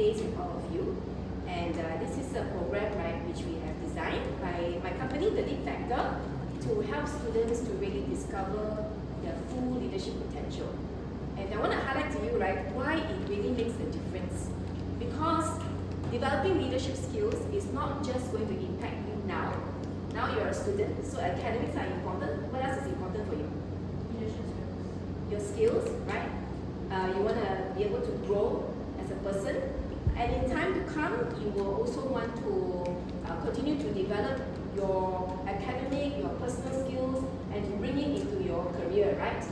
days with all of you. And this is a program, right, which we have designed by my company, The Lead Factor, to help students to really discover their full leadership potential. And I want to highlight to you, right, why it really makes a difference. Because developing leadership skills is not just going to impact you now. Now you're a student, so academics are important. What else is important for you? Leadership skills. Your skills, right? You want to be able to grow as a person. And in time to come, you will also want to continue to develop your academic, your personal skills, and to bring it into your career, right?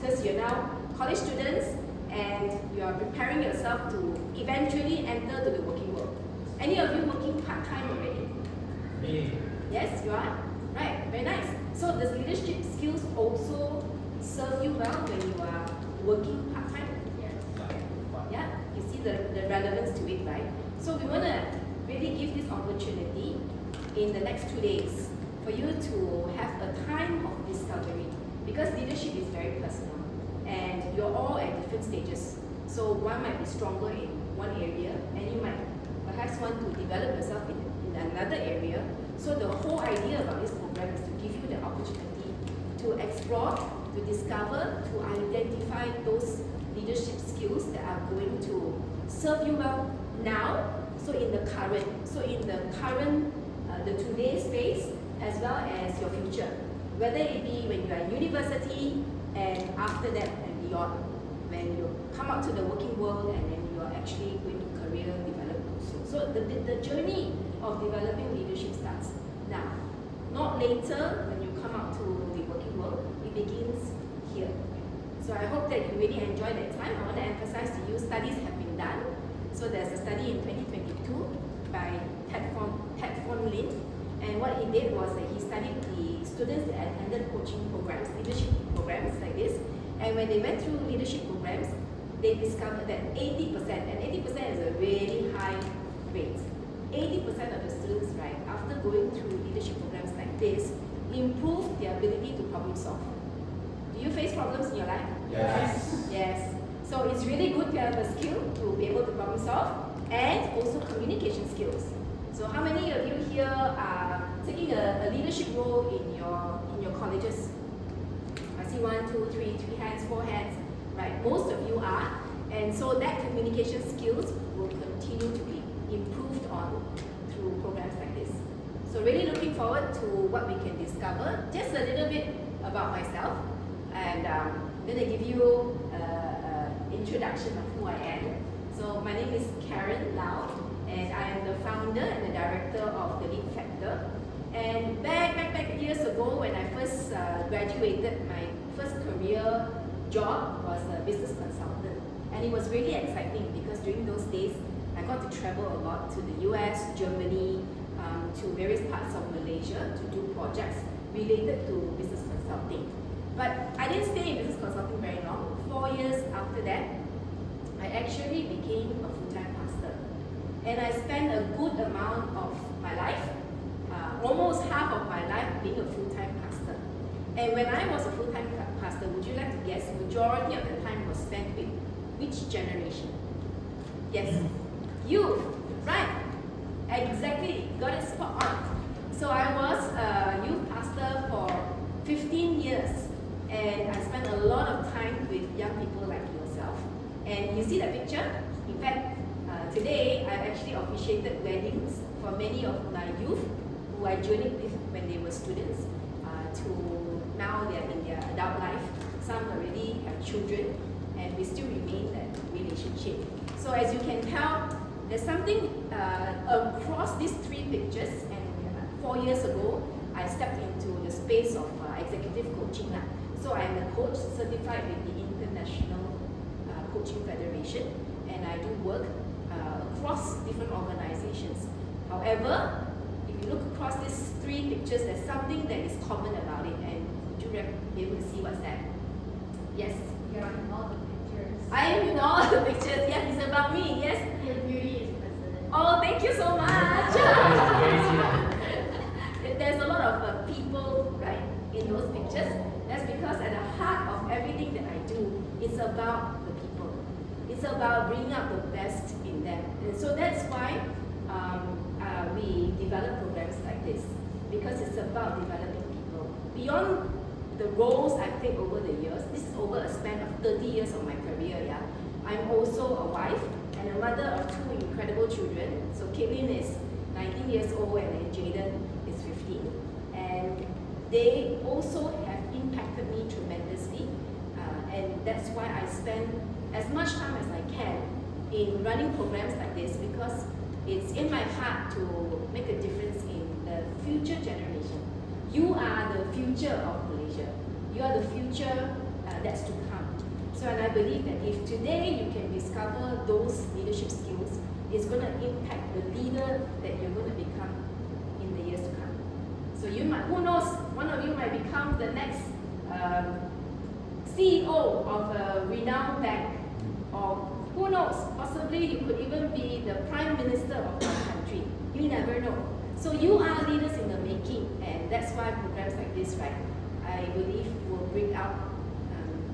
Because you're now college students and you are preparing yourself to eventually enter to the working world. Any of you working part-time already? Me. Yes, you are? Right, very nice. So does leadership skills also serve you well when you are working part-time? Yes. Yeah, you see the relevance to it, right? So we want to really give this opportunity in the next 2 days for you to have a time of discovery, because leadership is very personal and you're all at different stages. So one might be stronger in one area and you might perhaps want to develop yourself in another area. So the whole idea about this program is to give you the opportunity to explore, to discover, to identify those leadership skills that are going to serve you well now, so in the current, the today space, as well as your future. Whether it be when you are in university and after that and beyond, when you come out to the working world and then you are actually going to career development also. So the journey of developing leadership starts now, not later when you come out to the working world. It begins here. So I hope that you really enjoy that time. I want to emphasize to you, studies have been done. So there's a study in 2022 by Ted Von Lin, and what he did was that he studied the students that attended coaching programs, leadership programs like this, and when they went through leadership programs, they discovered that 80%, and 80% is a really high rate, 80% of the students, right, after going through leadership programs like this, improved their ability to problem solve. Do you face problems in your life? Yes. Yes. So it's really good to have a skill to be able to problem solve and also communication skills. So how many of you here are taking a leadership role in your colleges? I see 1, 2, 3 hands, 4 hands. Right, most of you are. And so that communication skills will continue to be improved on through programs like this. So really looking forward to what we can discover. Just a little bit about myself. And I'm going to give you introduction of who I am. So my name is Karen Lau, and I am the founder and the director of The Lead Factor. And back years ago, when I first graduated, my first career job was a business consultant. And it was really exciting because during those days, I got to travel a lot to the US, Germany, to various parts of Malaysia to do projects related to business consulting. But I didn't stay in business consulting very long. 4 years after that, I actually became a full-time pastor. And I spent a good amount of my life, almost half of my life, being a full-time pastor. And when I was a full-time pastor, would you like to guess, majority of the time was spent with which generation? Yes, youth, right? Exactly, got it spot on. So I was a youth pastor for 15 years. And I spent a lot of time with young people like yourself. And you see that picture? In fact, today I actually officiated weddings for many of my youth who I journeyed with when they were students to now they are in their adult life. Some already have children and we still remain that relationship. So as you can tell, there's something across these 3 pictures, and 4 years ago I stepped into the space of executive coaching. So I'm a coach certified with the International Coaching Federation, and I do work across different organizations. However, if you look across these 3 pictures, there's something that is common about it, and would you be able to see what's that? Yes? You're in all the pictures. I am in all the pictures. Yes, it's about me. Yes? Your beauty is president. Oh, thank you so much. There's a lot of people, right, in those pictures. That's because at the heart of everything that I do, it's about the people. It's about bringing out the best in them. And so that's why we develop programs like this, because it's about developing people. Beyond the roles I've played over the years, this is over a span of 30 years of my career, yeah. I'm also a wife and a mother of 2 incredible children. So Caitlin is 19 years old and then Jaden is 15. And they also have impacted me tremendously. And that's why I spend as much time as I can in running programs like this, because it's in my heart to make a difference in the future generation. You are the future of Malaysia. You are the future that's to come. So, and I believe that if today you can discover those leadership skills, it's going to impact the leader that you're going to become in the years to come. So you might, who knows, one of you might become the next CEO of a renowned bank, or who knows, possibly you could even be the Prime Minister of our country. You never know. So you are leaders in the making, and that's why programs like this, right, I believe will bring out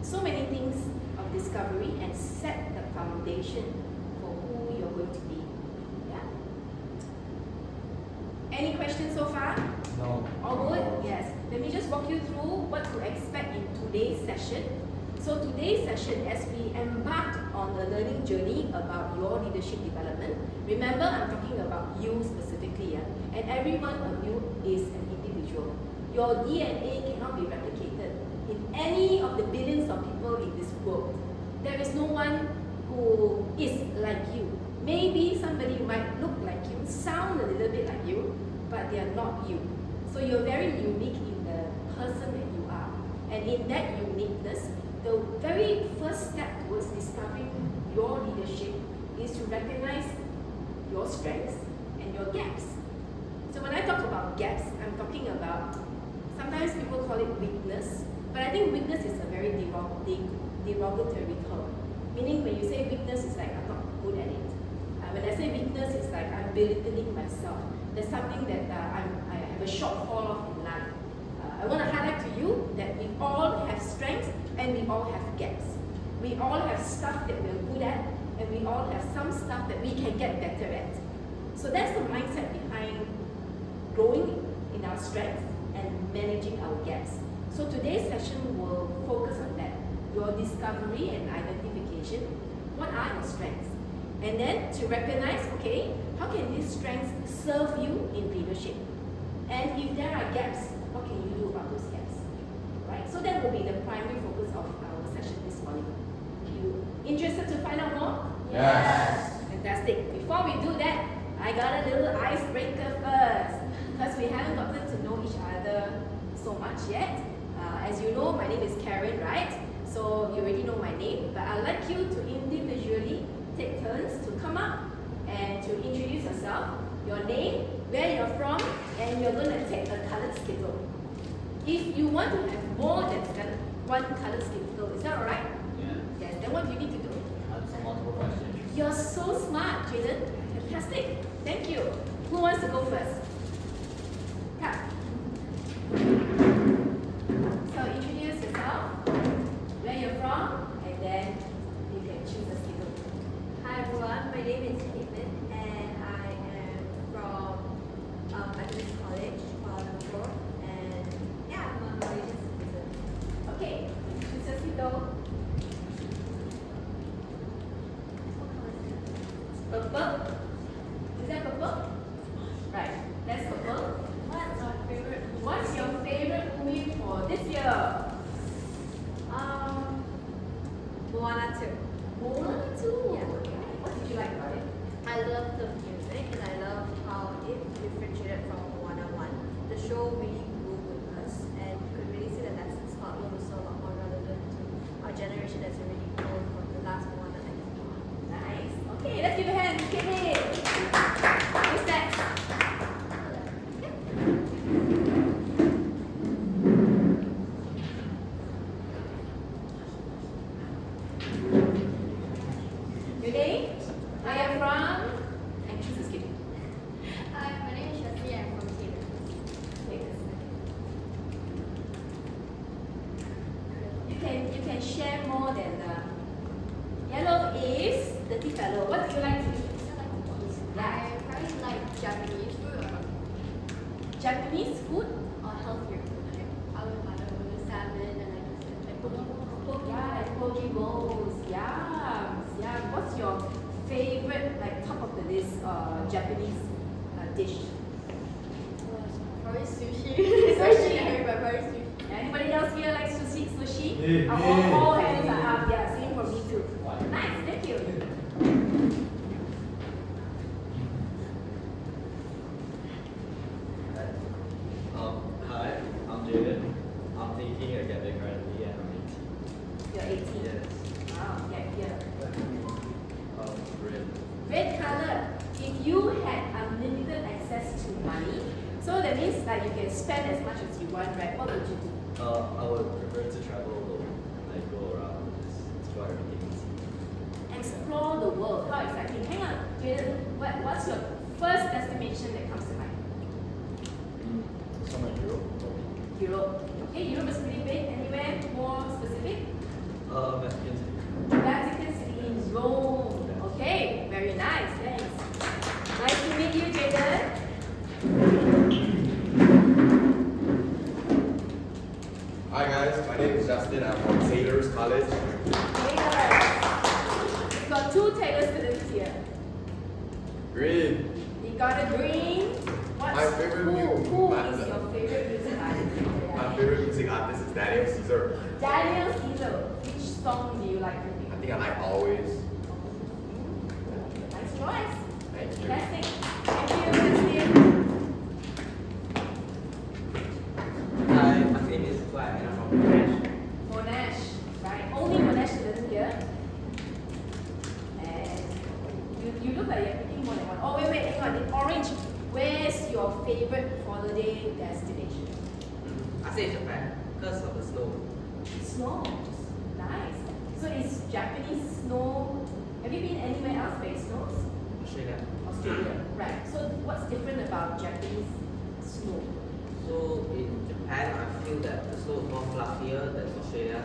so many things of discovery and set the foundation for who you're going to be. Yeah. Any questions so far? No. All good? Yes. Let me just walk you through what to expect in today's session. So today's session, as we embark on a learning journey about your leadership development, remember I'm talking about you specifically, yeah? And every one of you is an individual. Your DNA cannot be replicated in any of the billions of people in this world. There is no one who is like you. Maybe somebody might look like you, sound a little bit like you, but they are not you. So you're very unique in the person that you are. And in that uniqueness, the very first step towards discovering your leadership is to recognize your strengths and your gaps. So when I talk about gaps, I'm talking about, sometimes people call it weakness, but I think weakness is a very derogatory term. Meaning when you say weakness, it's like I'm not good at it. When I say weakness, it's like I'm belittling myself. There's something that I have a shortfall of in life. I want to highlight to you that we all have strengths and we all have gaps. We all have stuff that we're good at, and we all have some stuff that we can get better at. So that's the mindset behind growing in our strengths and managing our gaps. So today's session will focus on that, your discovery and identification. What are your strengths? And then to recognize, okay, how can these strengths serve you in leadership? And if there are gaps, what can you do about those gaps? Right? So that will be the primary focus of our session this morning. You interested to find out more? Yes. Fantastic. Before we do that, I got a little icebreaker first, because we haven't gotten to know each other so much yet. As you know, my name is Karen, right? So you already know my name, but I'd like you to individually take turns to come up and to introduce yourself, your name, where you're from, and you're going to take a colored skittle. If you want to have more than one colored skittle, is that alright? Yeah. Yes, then what do you need to do? Answer multiple questions. You're so smart, Jaden. Fantastic. Thank you. Who wants to go first? Come. So introduce yourself, where you're from, and then you can choose a skittle. Hi everyone, my name is Caitlin and I am from Adams College, Kuala Lumpur, and yeah, I'm a Malaysian citizen. Okay, choose a skittle. Purple. Is that purple? Right, that's purple. What's our favorite? What's your favorite movie for this year? Moana 2. Moana 2. Yeah. What did you like about it? I love the music and I love how it differentiated from Moana 1. The show really grew with us and you could really see the lessons taught were also a lot more relevant to our generation that's already grown from the last Moana. Nice. Okay, let's give a hand. Give it. Who's next? Your name? Where you're from? And choose a skill. Hi, my name is Shazia. I'm from Taylor. You can share more than yellow is favorite, like top of the list, Japanese dish? Probably sushi. Sushi. Everybody, probably sushi. Anybody else here like sushi? Sushi? Yeah. All hands are up. Yeah, same for me too. Nice, thank you. Hi, I'm Jaden. I'm taking a gap year currently and I'm 18. You're 18. Yes. Wow, yeah. Red. Red color. If you had unlimited access to money, so that means that you can spend as much as you want, right? What would you do? I would prefer to travel alone. Like go around, just explore everything and see. Explore the world. How exciting. Hang on, Jaden, what's your first destination that comes to mind? Somewhere in Europe, probably. Europe. Okay, Europe is pretty big. Anywhere more specific? Vatican City. Vatican City in Rome. Okay, very nice. Thanks. Nice to meet you, Jaden. Hi guys, my name is Justin. I'm from Taylor's College. Taylor. We got two Taylor students here. Green. You got a green. What's My favorite who music is your favorite music artist? My favorite music artist is Daniel Caesar. Daniel Caesar. Which song do you like from I him? think I like Always. Nice choice. Thank you. Fantastic. Thank you, Justin. Hi, my name is Guai and I'm from Monash. Monash, right? Only Monash students here. And you look like you're picking more than one. Oh, wait, hang on. In orange, where's your favorite holiday destination? I say Japan because of the snow. Snow. Nice. So is Japanese snow, have you been anywhere else where it snows? Australia. Australia. Right. So what's different about Japanese snow? So in Japan, I feel that the snow is more fluffier than Australia.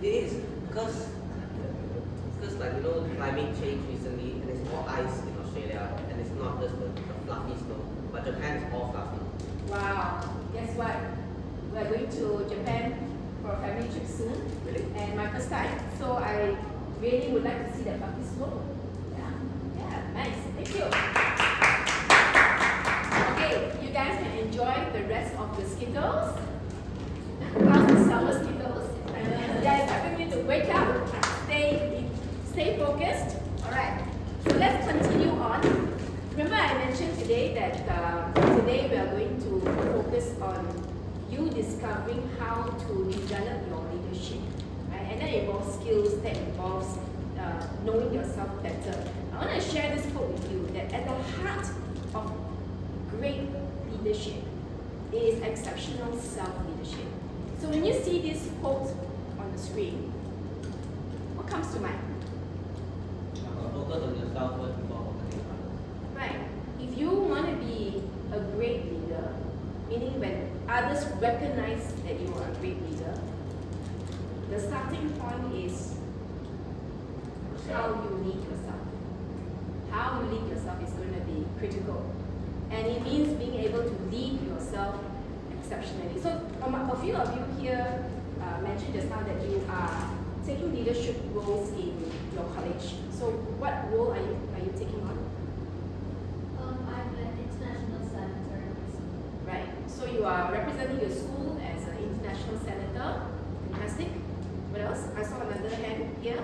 It is because like climate change recently and it's more ice in Australia and it's not just the fluffy snow. But Japan is all fluffy. Wow. Guess what? We're going to Japan for a family trip soon. Really? And my first time. So I really would like to see that fluffy snow. Yeah, nice. Thank you. Okay, you guys can enjoy the rest of the Skittles. How's the sour Skittles? Guys, helping you to wake up, stay focused. Alright, so let's continue on. Remember I mentioned today that today we are going to focus on you discovering how to develop your leadership. Right? And that involves skills, that involves knowing yourself better. I want to share this quote with you that at the heart of great leadership is exceptional self-leadership. So when you see this quote on the screen, what comes to mind? Focus on yourself first before focusing on others. Right. If you want to be a great leader, meaning when others recognize that you are a great leader, the starting point is how you lead yourself. How you lead yourself is going to be critical. And it means being able to lead yourself exceptionally. So a few of you here mentioned just now that you are taking leadership roles in your college. So what role are you taking on? I'm an international senator. Right. So you are representing your school as an international senator. Fantastic. What else? I saw another hand here.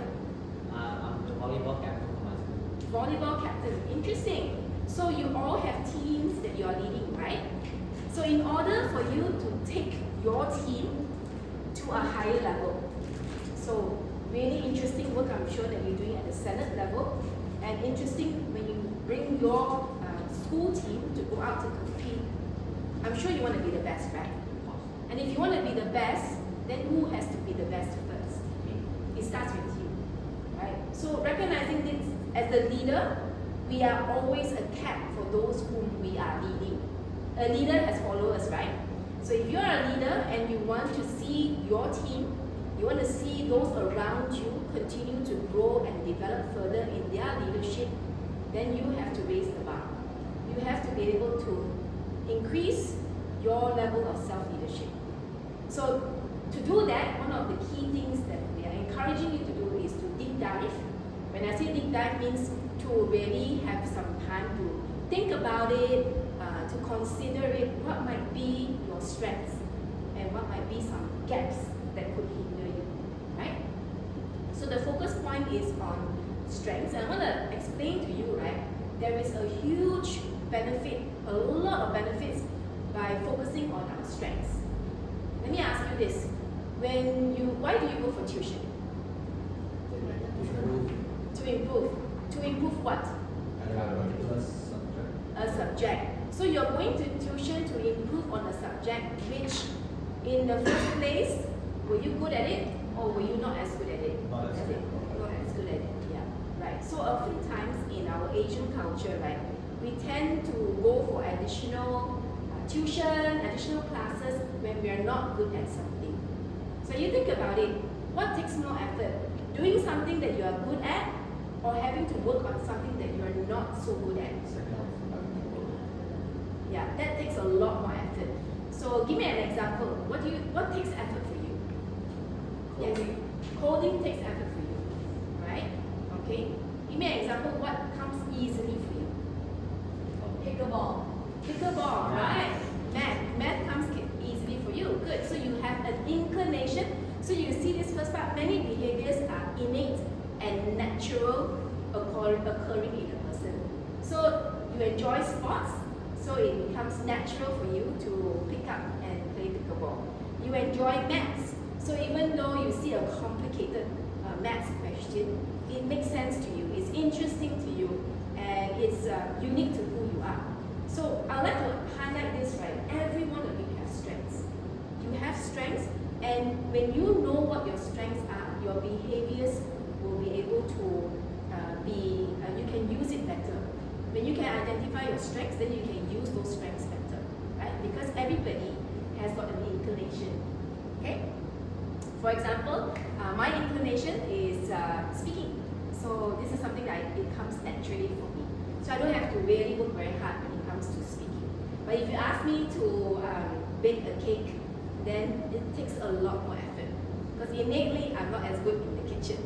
I'm the volleyball captain for my school. Volleyball captain. Interesting. So you all have teams that you are leading, right? So in order for you to take your team to a higher level, so really interesting work I'm sure that you're doing at the Senate level, and interesting when you bring your school team to go out to compete. I'm sure you want to be the best, right? And if you want to be the best, then who has to be the best first? It starts with you, right? So recognizing this as a leader, we are always a cap for those whom we are leading. A leader has followers, right? So if you're a leader and you want to see your team, you want to see those around you continue to grow and develop further in their leadership, then you have to raise the bar. You have to be able to increase your level of self-leadership. So to do that, one of the key things that we are encouraging you to do is to deep dive. When I say deep dive means to really have some time to think about it, to consider it, what might be your strengths and what might be some gaps that could hinder you, right? So the focus point is on strengths, and I want to explain to you, right, there is a huge benefit, a lot of benefits by focusing on our strengths. Let me ask you this, why do you go for tuition? To improve what? A subject. So you're going to tuition to improve on a subject which in the first place, were you good at it or were you not as good at it? Not as good. Not as good at it, yeah. Right. So oftentimes in our Asian culture, right, we tend to go for additional tuition, additional classes when we are not good at something. So you think about it, what takes more effort? Doing something that you are good at or having to work on something that you are not so good at? Yeah, that takes a lot more effort. So give me an example. What takes effort for you? Yes. Coding takes effort for you, right? Okay. Give me an example. What comes easily for you? Pickleball. Pickleball, right? Math comes easily for you. Good. So you have an inclination. So you see this first part. Many behaviors are innate and natural occurring in a person. So you enjoy sports. So it becomes natural for you to pick up and play pickleball. You enjoy maths. So even though you see a complicated maths question, it makes sense to you. It's interesting to you, and it's unique to who you are. So I'd like to highlight this, right? Every one of you have strengths. You have strengths, and when you know what your strengths are, your behaviors will be able to you can use it better. When you can identify your strengths, then you can use those strengths better, right? Because everybody has got an inclination, okay? For example, my inclination is speaking. So this is something that it comes naturally for me. So I don't have to really work very hard when it comes to speaking. But if you ask me to bake a cake, then it takes a lot more effort. Because innately, I'm not as good in the kitchen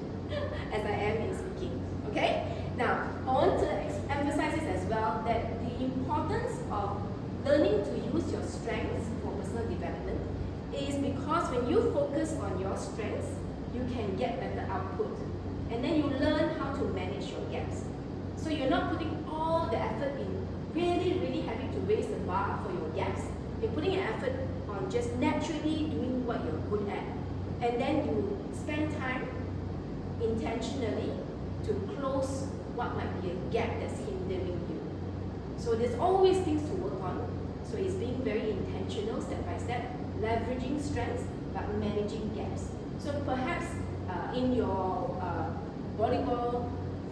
as I am in speaking, okay? Now, I want to emphasize this as well, that the importance of learning to use your strengths for personal development is because when you focus on your strengths, you can get better output. And then you learn how to manage your gaps. So you're not putting all the effort in really having to raise the bar for your gaps. You're putting an effort on just naturally doing what you're good at. And then you spend time intentionally to close what might be a gap that's hindering you. So there's always things to work on. So it's being very intentional, step by step, leveraging strengths, but managing gaps. So perhaps in your volleyball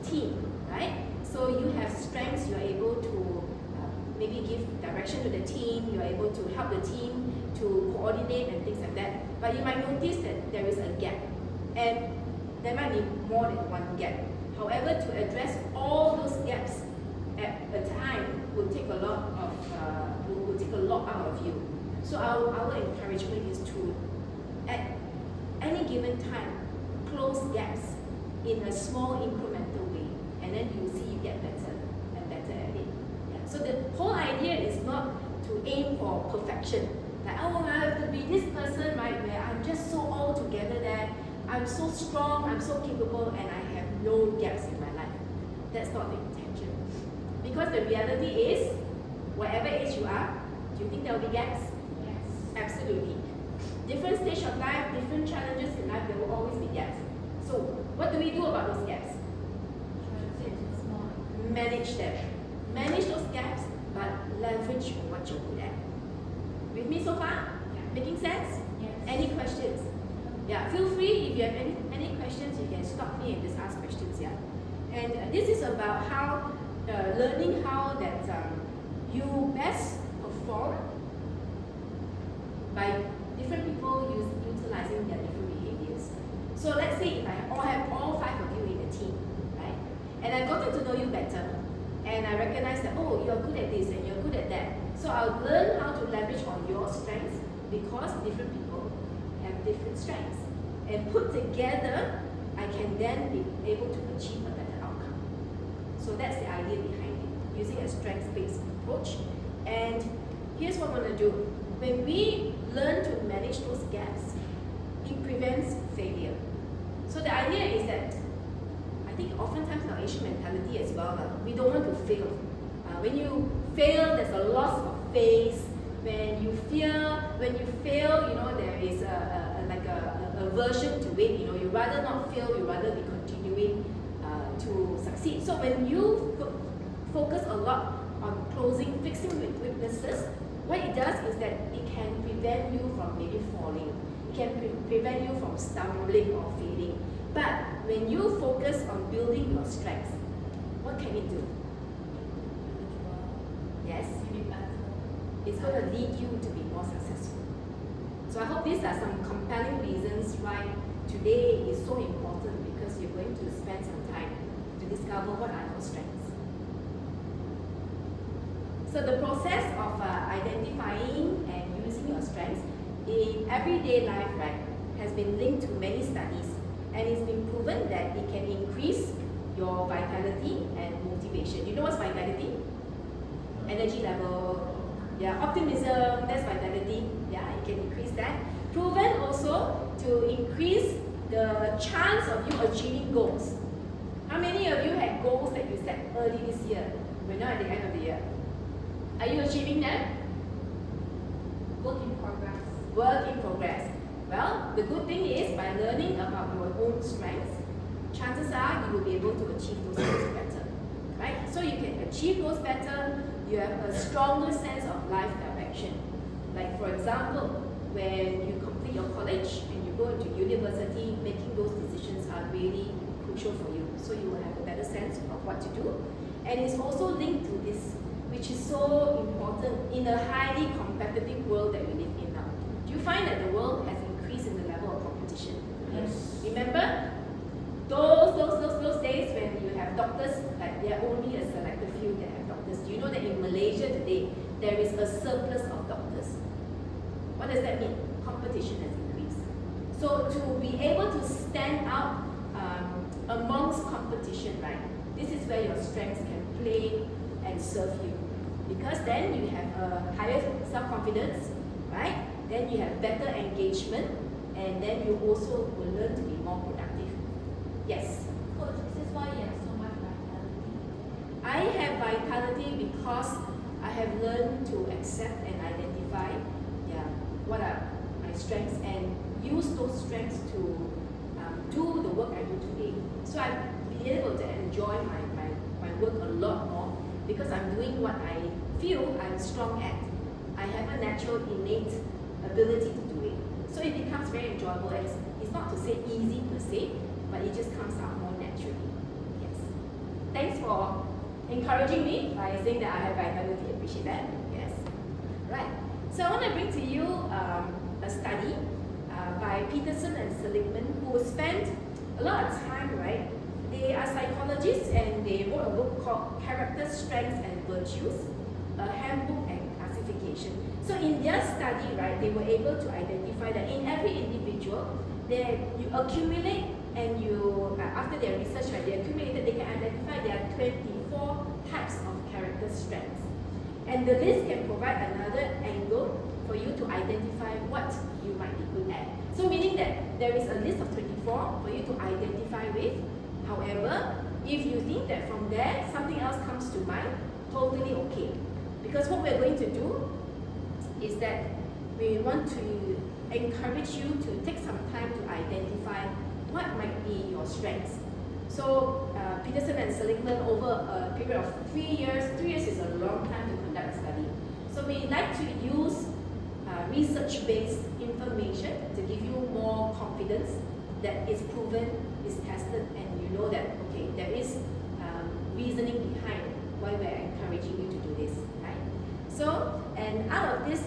team, right? So you have strengths, you're able to maybe give direction to the team, you're able to help the team to coordinate and things like that. But you might notice that there is a gap. And there might be more than one gap. However, to address all those gaps at a time will take a lot out of you. So our encouragement is to, at any given time, close gaps in a small incremental way, and then you see you get better and better at it. Yeah. So the whole idea is not to aim for perfection. Like, oh, I have to be this person, right, where I'm just so all together there. I'm so strong, I'm so capable, and I have no gaps in my life. That's not the intention. Because the reality is, whatever age you are, do you think there will be gaps? Yes. Absolutely. Different stage of life, different challenges in life, there will always be gaps. So what do we do about those gaps? Manage them. Manage those gaps, but leverage what you're good at. With me so far? Yeah. Making sense? Yes. Any questions? Yeah, feel free if you have any questions, you can stop me and just ask questions, yeah. And this is about how, learning how that you best perform by different people utilizing their different behaviors. So let's say if I have all 5 of you in a team, right? And I've gotten to know you better, and I recognize that, oh, you're good at this and you're good at that. So I'll learn how to leverage on your strengths because different people have different strengths. And put together, I can then be able to achieve a better outcome. So that's the idea behind it, using a strengths-based approach. And here's what we're going to do. When we learn to manage those gaps, it prevents failure. So the idea is that, I think oftentimes in our Asian mentality as well, we don't want to fail. When you fail, there's a loss of face. When you fail, there is a aversion to it. You rather not fail, you rather be continuing to succeed. So when you focus a lot on fixing weaknesses, what it does is that it can prevent you from maybe falling. It can prevent you from stumbling or failing. But when you focus on building your strengths, what can it do? Yes? It's going to lead you to be more successful. So I hope these are some compelling reasons why today is so important, because you're going to spend some time to discover what are your strengths. So the process of identifying and using your strengths in everyday life, right, has been linked to many studies, and it's been proven that it can increase your vitality and motivation. You know what's vitality? Energy level. Yeah, optimism, that's vitality. Yeah, it can increase that. Proven also to increase the chance of you achieving goals. How many of you had goals that you set early this year? We're now at the end of the year. Are you achieving them? Work in progress. Work in progress. Well, the good thing is, by learning about your own strengths, chances are you will be able to achieve those goals better. Right? So you can achieve those better. You have a stronger sense of life direction. Like for example, when you complete your college and you go into university, making those decisions are really crucial for you. So you will have a better sense of what to do. And it's also linked to this, which is so important in a highly competitive world that we live in now. Do you find that the world has increased in the level of competition? Yes. Remember? Those days when you have doctors, like there are only a selected few that have doctors. Do you know that in Malaysia today, there is a surplus of doctors? What does that mean? Competition has increased. So to be able to stand out amongst competition, right, this is where your strengths can play and serve you. Because then you have a higher self-confidence, right? Then you have better engagement, and then you also will learn to be more productive. Yes? Coach, is this why you have so much vitality? I have vitality because I have learned to accept and identify what are my strengths and use those strengths to do the work I do today. So I've been able to enjoy my work a lot more because I'm doing what I feel I'm strong at. I have a natural innate ability to do it. So it becomes very enjoyable. It's not to say easy per se, but it just comes out more naturally. Yes. Thanks for encouraging me by saying that I have vitality. Appreciate that. Yes. Right. So I want to bring to you a study by Peterson and Seligman, who spent a lot of time, right? They are psychologists and they wrote a book called Character, Strengths and Virtues, a handbook and classification. So in their study, right, they were able to identify that in every individual, you accumulate and you, after their research, right, they accumulated, they can identify there are 24 types of character strengths. And the list can provide another angle for you to identify what you might be good at. So meaning that there is a list of 24 for you to identify with. However, if you think that from there something else comes to mind, totally okay. Because what we're going to do is that we want to encourage you to take some time to identify what might be your strengths. So Peterson and Seligman, over a period of 3 years, 3 years is a long time to conduct a study. So we like to use research-based information to give you more confidence that is proven, is tested, and you know that, okay, there is reasoning behind why we're encouraging you to do this, right? So, and out of this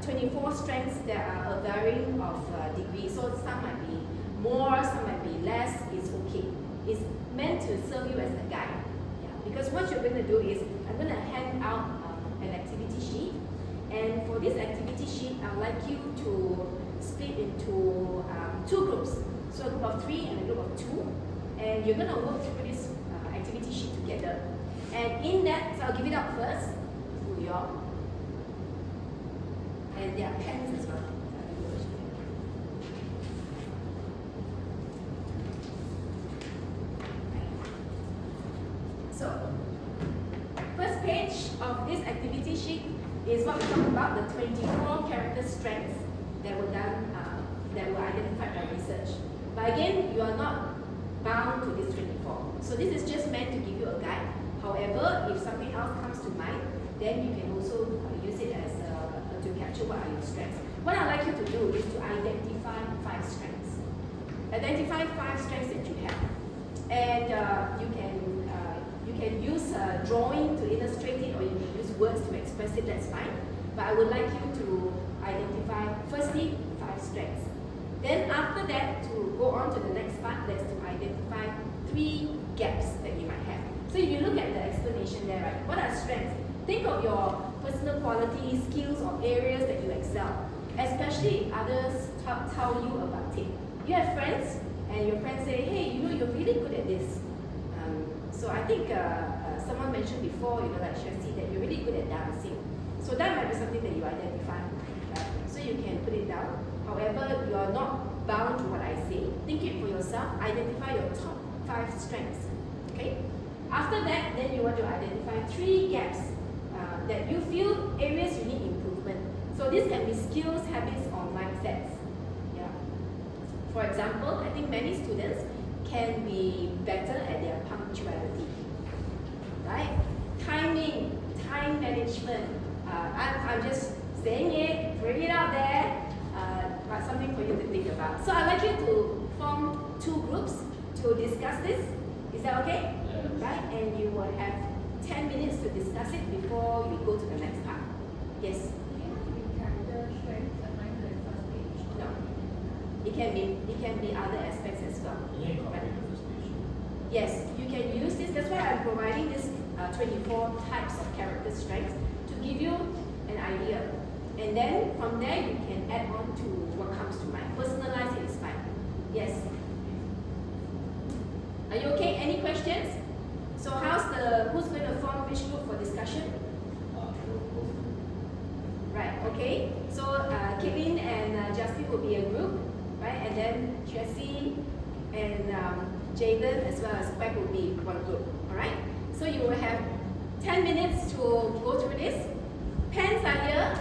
24 strengths, there are a varying of degrees. So some might be more, some might be less, it's okay. It's meant to serve you as a guide. Yeah. Because what you're going to do is, I'm going to hand out an activity sheet. And for this activity sheet, I'd like you to split into 2 groups. So a group of 3 and a group of 2. And you're going to work through this activity activity sheet together. And in that, so I'll give it out first to you all. And there are pens as well. So, first page of this activity sheet is what we talk about, the 24 character strengths that were done, that were identified by research. But again, you are not bound to this 24. So this is just meant to give you a guide. However, if something else comes to mind, then you can also use it as to capture what are your strengths. What I'd like you to do is to identify 5 strengths. Identify 5 strengths that you have. And you can use drawing to illustrate it, or you can use words to express it, that's fine. But I would like you to identify, firstly, 5 strengths. Then after that, to go on to the next part, that's to identify 3 gaps that you might have. So if you look at the explanation there, right, what are strengths? Think of your personal qualities, skills, or areas that you excel, especially if others tell you about it. You have friends, and your friends say, hey, you know, you're really good at this. So I think someone mentioned before, like Shirley, that you're really good at dancing. So that might be something that you identify. Right? So you can put it down. However, you are not bound to what I say. Think it for yourself. Identify your top 5 strengths. Okay? After that, then you want to identify 3 gaps that you feel areas you need improvement. So this can be skills, habits, or mindsets. Yeah. For example, I think many students can be better at their punctuality. Right? Timing, time management. I'm just saying it, throwing it out there, but something for you to think about. So I'd like you to form 2 groups to discuss this. Is that okay? Yes. Right? And you will have 10 minutes to discuss it before we go to the next part. Yes? No. It can be other aspects as well. Right? Yes, you can use this. That's why I'm providing this 24 types of character strengths to give you an idea. And then from there you can add on to what comes to mind. Personalize it is fine. Yes. Are you okay? Any questions? So who's going to form which group for discussion? Right, okay. So Caitlin and Justin will be a group, right? And then Jessie and Jaden as well as Beck will be one group, all right? So you will have 10 minutes to go through this. Pens are here,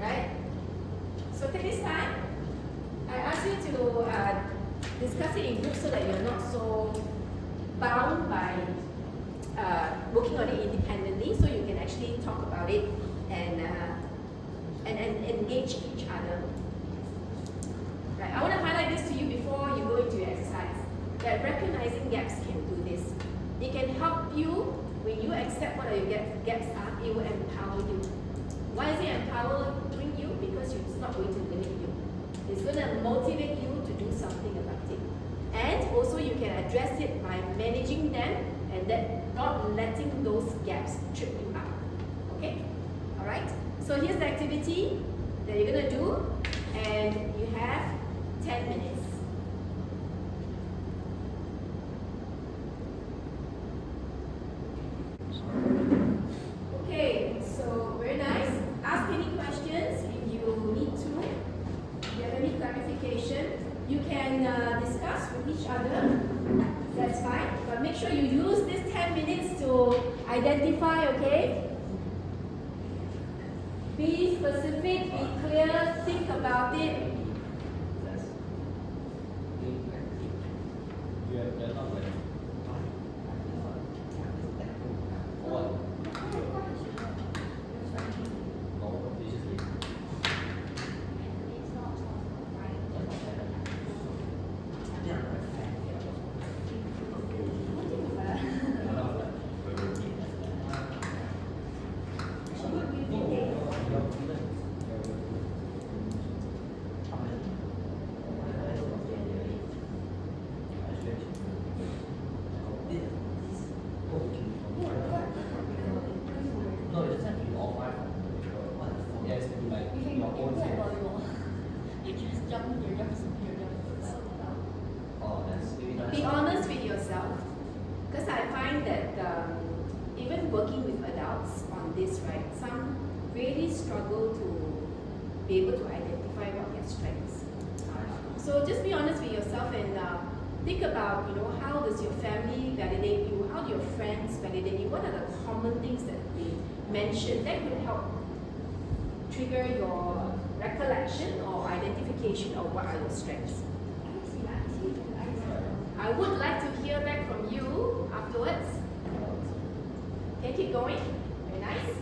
right? So take this time. I ask you to discuss it in groups so that you're not so bound by working on it independently, so you can actually talk about it and engage each other. Right. I want to highlight this to you before you go into your exercise, that recognizing gaps can do this. It can help you when you accept what your gaps are. It will empower you. Why is it empowering you? Because it's not going to limit you. It's going to motivate you to do something about it. And also you can address it by managing them and then not letting those gaps trip you up. Okay? Alright? So here's the activity that you're going to do, and you have 10 minutes. Okay, so very nice. Ask any questions if you need to. If you have any clarification, you can discuss with each other. That's fine. But make sure you use this 10 minutes to identify, okay? Be specific, be clear, think about it. You're not like what? No, they just leave. working with adults on this, right, some really struggle to be able to identify what their strengths are. So just be honest with yourself and think about, how does your family validate you? How do your friends validate you? What are the common things that they mention that could help trigger your recollection or identification of what are your strengths? I would like to hear back from you afterwards. Can you keep going? Very nice.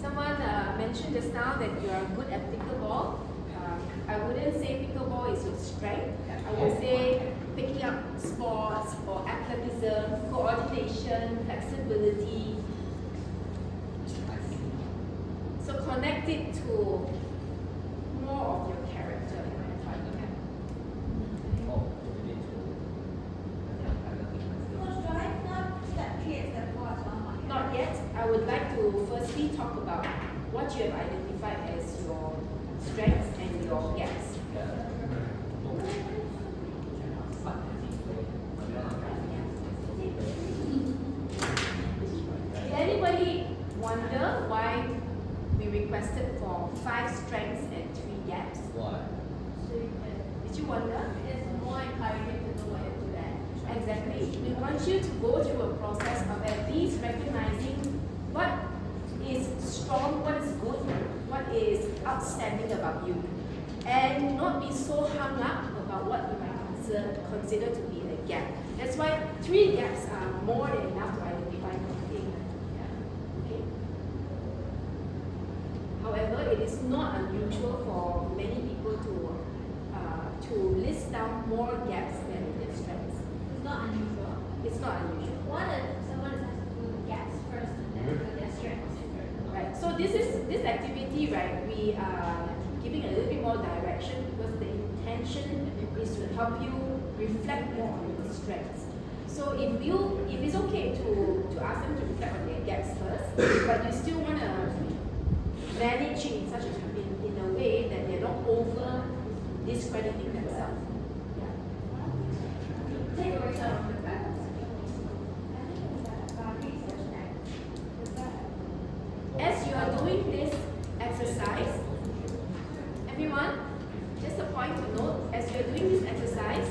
Someone mentioned just now that you are good at pickleball. I wouldn't say pickleball is your strength. I would say picking up sports or athleticism, coordination, flexibility. So connect it to more of your character. Not yet. I would like to firstly talk about what you have identified as your strengths and your gaps. Did anybody wonder why we requested for 5 strengths and 3 gaps? Why? Did you wonder? It's more encouraging to know what you're good at. Exactly. We want you to go through a process of at least recognizing what is strong, what is good, what is outstanding about you. And not be so hung up about what you might consider to be a gap. That's why 3 gaps are more than enough to identify something. Okay. However, it is not unusual for many people to list down more gaps than their strengths. It's not unusual. It's not unusual. What if someone has to fill the gaps first and then fill their strengths? Right. So this activity, right, we are giving a little bit more direction because the intention is to help you reflect more on your strengths. So if it's okay to ask them to reflect on their gaps first, but you still want to manage it in such in a way that they're not over discrediting themselves. Take a example. As you are doing this exercise, everyone, just a point to note, as you are doing this exercise,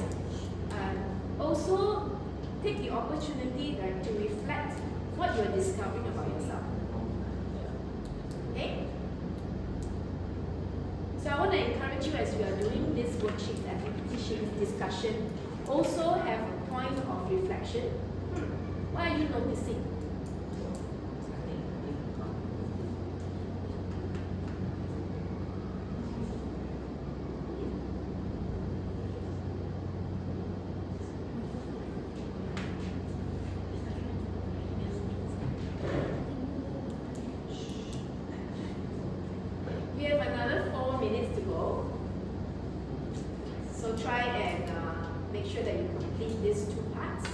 also take the opportunity to reflect what you are discovering about yourself. Okay? So I want to encourage you as you are doing this worksheet, activity sheet discussion, also have a point of reflection. What are you noticing? We have another 4 minutes to go. So try and make sure that you complete these 2 parts.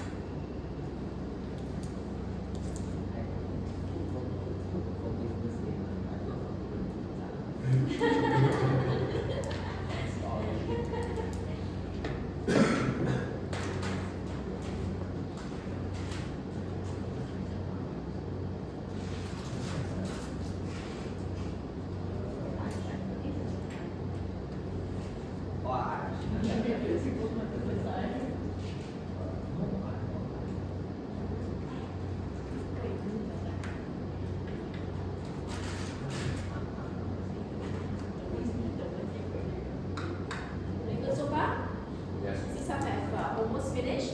Good so far? Yes. See, some have almost finished.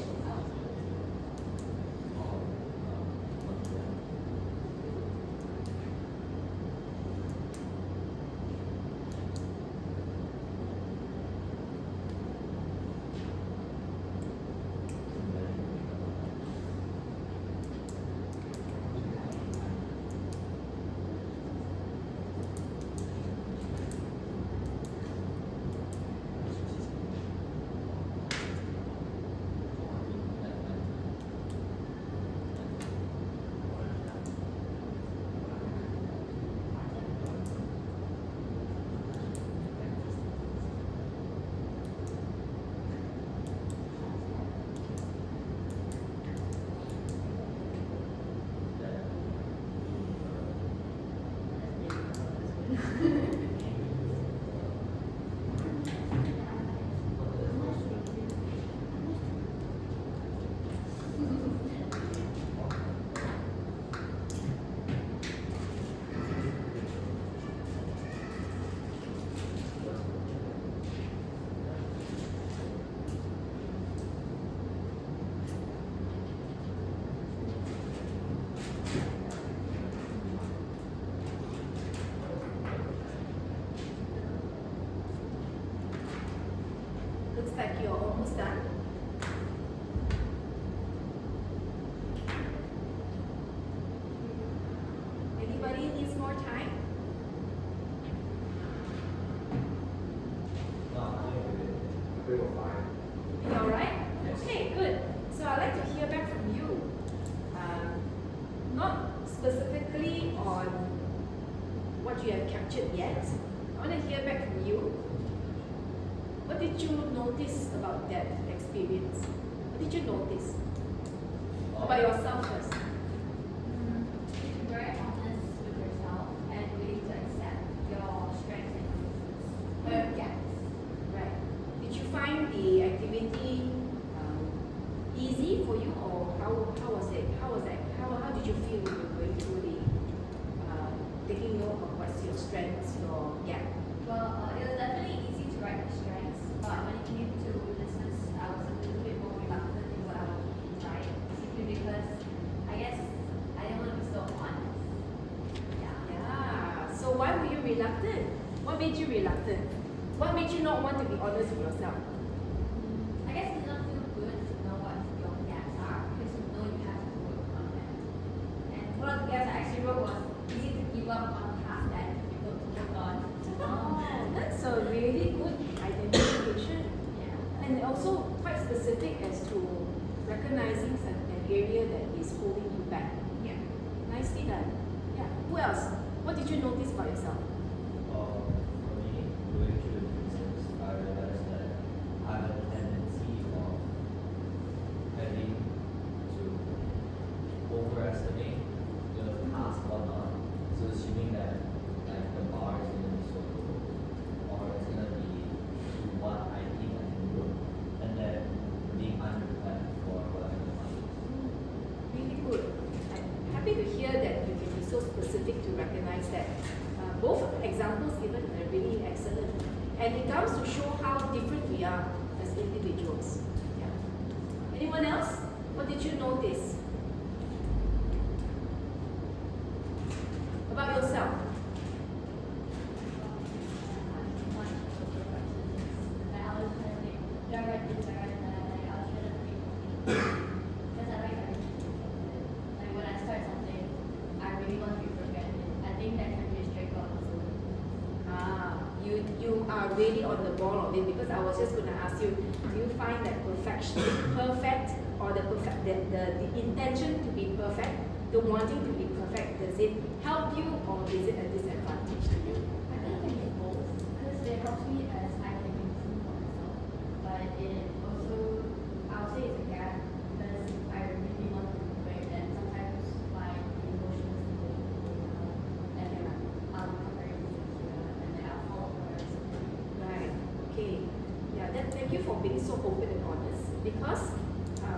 Looks like you're almost done. Anybody needs more time? No, I'm doing it. We were fine. You all right? Yes. Okay, good. So I'd like to hear back from you. Not specifically on what you have captured yet. I want to hear back from you. What did you notice about that experience? What did you notice? About yourself first. Be very honest with yourself and willing to accept your strengths and weaknesses. Gaps. Right. Did you find the activity easy for you, or how was it? How did you feel when you were going through the taking note of what's your strengths, your gap? Well, it was definitely easy to write the strengths, but when it came to weaknesses, I was a little bit more reluctant in what I would write, simply because I guess I didn't want to be so honest. Yeah. Yeah. So why were you reluctant? What made you reluctant? What made you not want to be honest with yourself? I guess it does not feel good to know what your gaps are because you know you have to work on them. And one of the gaps I actually wrote was easy to give up on tasks that are difficult to work on. Oh, that's a really good identification. Yeah. And also quite specific as to recognizing an area that is holding you back. Yeah. Nicely done. Yeah. Who else? What did you notice about yourself? For me, going through the process, I realized that I have a tendency of having to overestimate the task or not. So assuming that like the bar is gonna be so low, or it's gonna be to what I think I can do, and then being unprepared for whatever the task is. Really good. I'm happy to hear that you can be so specific to recognize that. Both examples given are really excellent. And it comes to show how different we are as individuals. Yeah. Anyone else? What did you notice? About yourself? You are really on the ball of it, because I was just going to ask you, do you find that perfection perfect, or the intention to be perfect, the wanting to be perfect, does it help you or is it a disadvantage to you? Right. Okay. Yeah. Then thank you for being so open and honest, because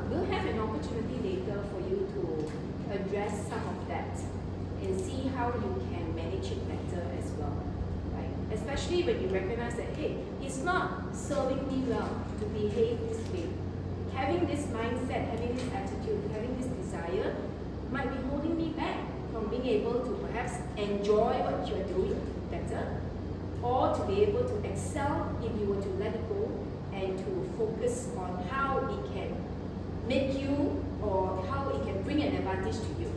we'll have an opportunity later for you to address some of that and see how you can manage it better as well. Right. Especially when you recognize that, hey, it's not serving me well to behave this way. Having this mindset, having this attitude, having this desire might be holding me back from being able to perhaps enjoy what you're doing better, or to be able to excel if you were to let it go and to focus on how it can make you, or how it can bring an advantage to you.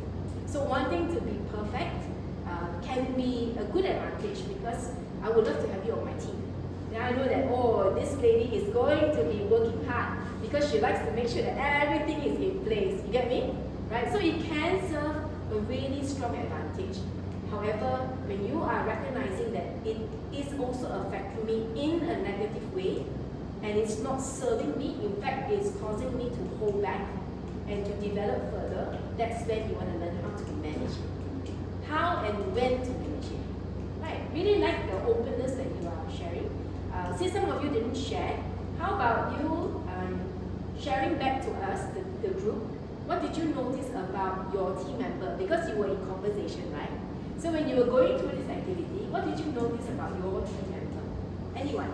So wanting to be perfect can be a good advantage, because I would love to have you on my team. Then I know that, oh, this lady is going to be working hard because she likes to make sure that everything is in place. You get me? Right? So it can serve a really strong advantage. However, when you are recognizing that it is also affecting me in a negative way, and it's not serving me, in fact, it's causing me to hold back and to develop further, that's when you want to learn how to manage it. How and when to manage it. Right, really like the openness that you are sharing. Since some of you didn't share, how about you sharing back to us, the group, what did you notice about your team member? Because you were in conversation, right? So when you were going through this activity, what did you notice about your team member? Anyone?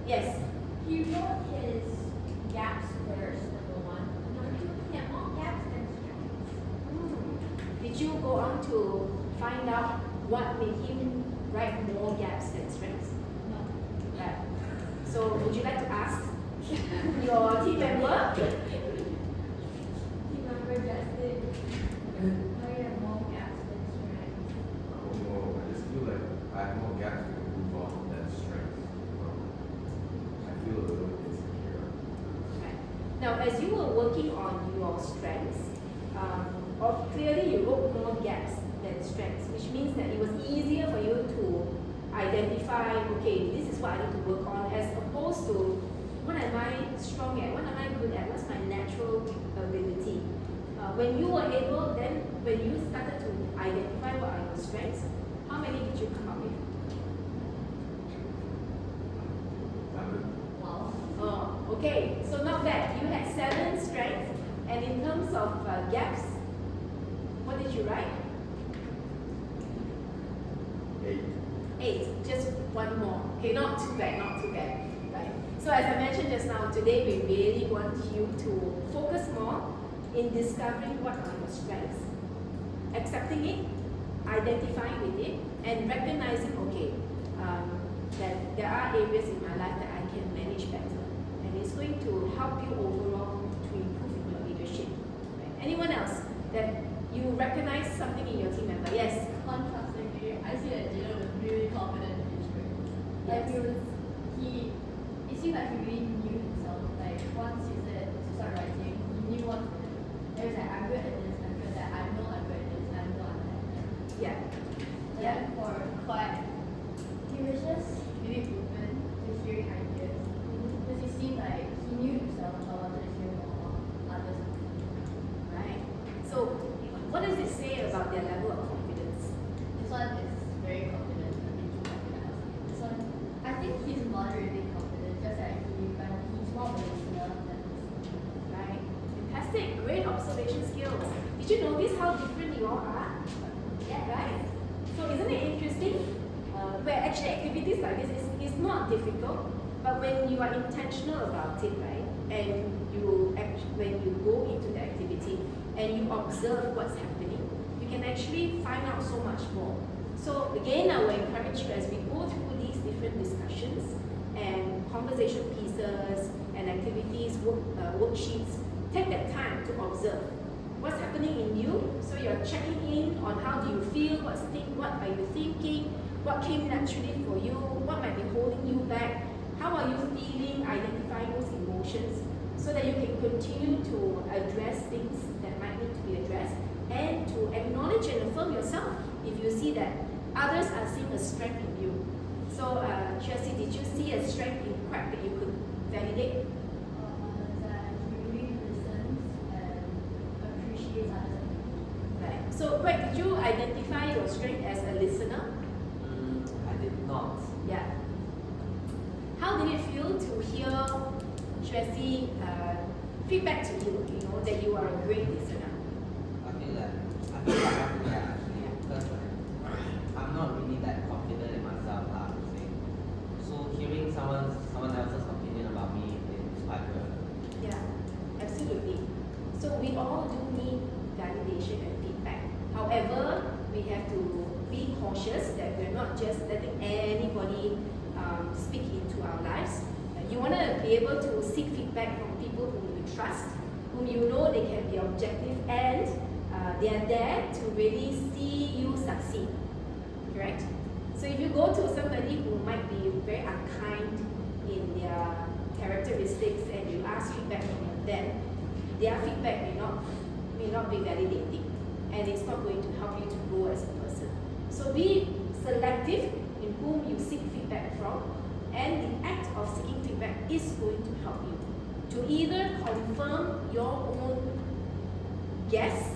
Yes? He wrote his gaps first, number one. Number two, he had more gaps than strengths. Did you go go on to find out what made him write more gaps than strengths? No. Right. So would you like to ask your team member? Team member Justin. Why you have more gaps than strengths? I just feel like I have more gaps to improve on than strengths. I feel a little insecure. Right. Now, as you were working on your strengths, clearly you wrote more gaps than strengths, which means that it was easier for you to identify, okay, this is what I need to work on, as opposed to what am I strong at, what am I good at, what's my natural ability. When you were able, then when you started to identify what are your strengths, how many did you come up with? Wow. Oh, okay, so not bad. You had 7 strengths, and in terms of gaps, what did you write? 8. 8, just one more. Okay, not too bad, not too bad. Right. So as I mentioned just now, today we really want you to focus more in discovering what are your strengths, accepting it, identifying with it, and recognizing, okay, that there are areas in my life that I can manage better. And it's going to help you overall to improve in your leadership. Right. Anyone else that you recognize something in your team member? Yes? Contrastingly, I see that Jalen was really confident in his strength. Like it seemed like he really knew himself. Like once he said to start writing, he knew what to do. He was like, I'm good at this, I'm good at that, I know I'm good at this, I know I'm good at that. Yeah. Yeah. For Clyde, he was just really open to hearing ideas. Because he seemed like he knew himself and wanted to hear more about others. Right. So, what does it say about their level of confidence? This one is very confident, a bit too confident. This one, I think he's moderately confident, just like he's more of a listener than listener. Right. Fantastic. Great observation skills. Did you notice how different you all are? Yeah. Right. So, isn't it interesting? Where actually activities like this is not difficult, but when you are intentional about it, right, and when you go into the activity and you observe what's happening, you can actually find out so much more. So again, I will encourage you as we go through these different discussions and conversation pieces and activities, worksheets, take that time to observe what's happening in you. So you're checking in on how do you feel, what are you thinking, what came naturally for you, what might be holding you back, how are you feeling, identifying those emotions, so that you can continue to address things that might need to be addressed, and to acknowledge and affirm yourself if you see that others are seeing a strength in you. So, Chelsea, did you see a strength in Craig that you could validate? That he really listens and appreciates others. Right. So, Craig, did you identify your strength as a listener? I did not. Yeah. How did it feel to hear Chelsea feedback to you, that you are a great listener? I feel happy actually because I'm not really that confident in myself, I would say. So hearing someone else's opinion about me is quite good. Yeah, absolutely. So we all do need validation and feedback. However, we have to be cautious that we're not just letting anybody speak into our lives. You want to be able to seek feedback from people whom you trust, whom you know they can be objective, and they are there to really see you succeed. Correct? So if you go to somebody who might be very unkind in their characteristics and you ask feedback from them, their feedback may not be validating, and it's not going to help you to grow as a person. So be selective in whom you seek feedback from, and the act of seeking feedback is going to help you to either confirm your own guess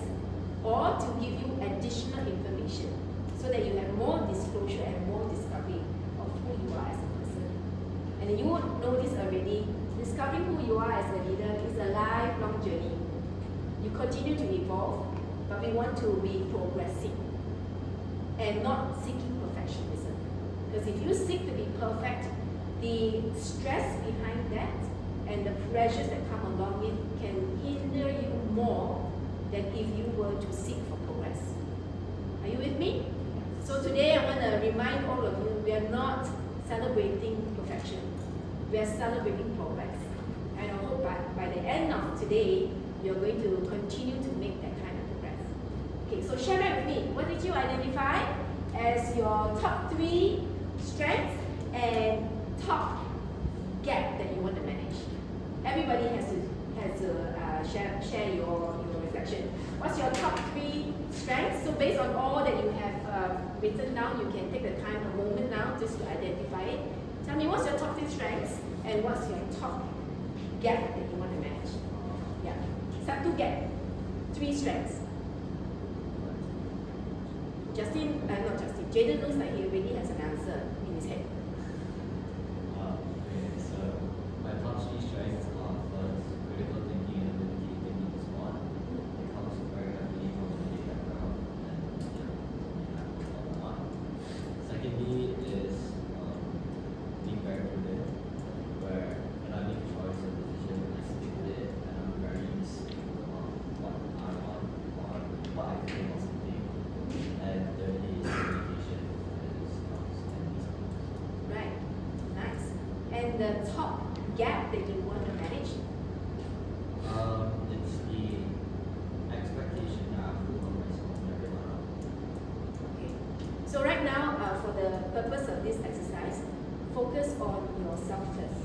or to give you additional information so that you have more disclosure and more discovery of who you are as a person. And you would know this already, discovering who you are as a leader is a lifelong journey. You continue to evolve, but we want to be progressing and not seeking perfectionism. Because if you seek to be perfect, the stress behind that and the pressures that come along with can hinder you more than if you were to seek for progress. remind all of you, we are not celebrating perfection. We are celebrating progress. And I hope by the end of today, you're going to continue to make that kind of progress. Okay, so share that with me. What did you identify as your top 3 strengths and top gap that you want to manage? Everybody has to share your reflection. What's your top 3 strengths? So based on all that you have written down, you can take the time, a moment now, just to identify it. Tell me, what's your top 3 strengths and what's your top gap that you want to manage? Yeah, start 2 gap, 3 strengths. Not Justin. Jaden looks like he already has an answer in his head. Okay, so my top 3 strengths are first critical thinking and ability taking response. It comes very heavily from the background and one. Secondly is being very prudent, where when I make a choice or decision, I stick with it and I'm very distinct about what I want or what I feel about something. And thirdly is communication and skills and these skills. Right, nice. And the top gap that you want to manage? It's the expectation that I put on myself and everyone else. Okay. So right now, for the purpose of this exercise, focus on yourself first.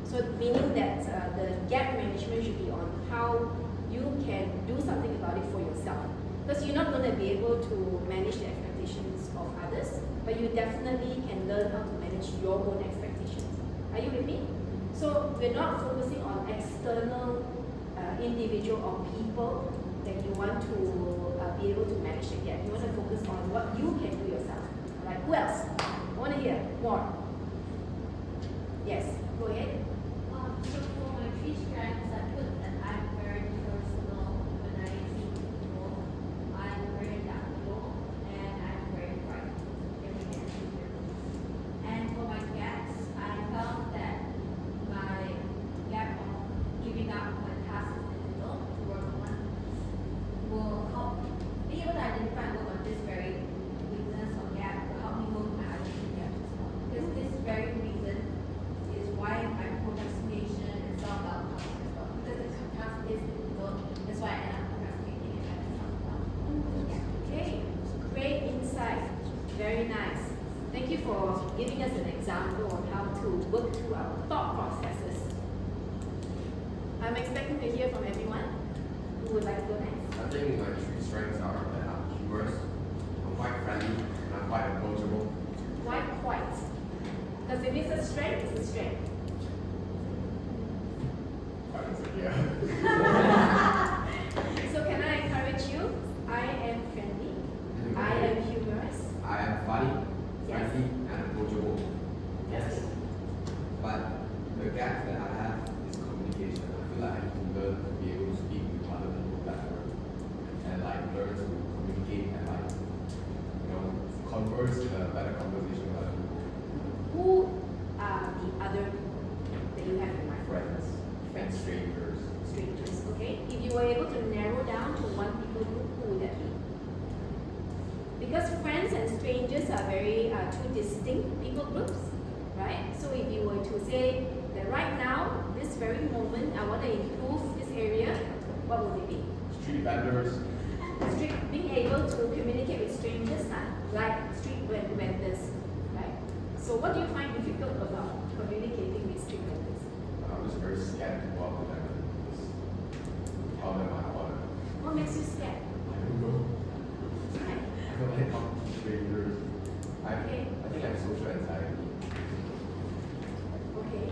So meaning that the gap management should be on how you can do something about it for yourself. Because you're not going to be able to manage the expectations of others, but you definitely can learn how to manage your own expectations. Are you with me? So we're not focusing on external individual or people that you want to be able to manage the gap. You want to focus on what you can do yourself. All right, who else? I want to hear more. Yes, go ahead. So for my 3 strengths, I put that I'm very personal when I meet people. I'm very adaptable and I'm very bright. And for my gaps, I felt that my gap of giving up when task is difficult to work on will help be able to identify and work on this very weakness or gap will help me work on my other 2 gaps as well. Because this very reason is why my procrastination and self-doubt comes as well. Because the task is difficult, that's why I end up procrastinating and having self-doubt. Yeah. Okay, great insight. Very nice. Thank you for giving us an example on how to work through our thought processes. I'm expecting to hear from everyone. Who would like to go next? I think my 3 strengths are that I'm humorous, I'm quite friendly, and I'm quite approachable. Why quite? Because if it's a strength, it's a strength. Quite insecure. So can I encourage you? I am friendly. I am humorous. I am funny, Yes. friendly, and approachable. Yes. But the gap that I have is communication. I feel like I need to learn to be able to speak with other people better and like learn to communicate and like converse in a better conversation with other people. Who are the other that you have in mind? Friends and strangers. Strangers, okay? If you were able to narrow down to one people group, who would that be? Because friends and strangers are very 2 distinct people groups, right? So if you were to say that right now, this very moment, I want to improve this area, what would it be? Street vendors. Being able to communicate with strangers, like street vendors, right? So what do you find difficult about communicating with street vendors? I'm just very scared to go up to them and just tell them I want to. What makes you scared? I don't know. Right? I don't like talking to strangers. Okay. I think I have social anxiety. Okay.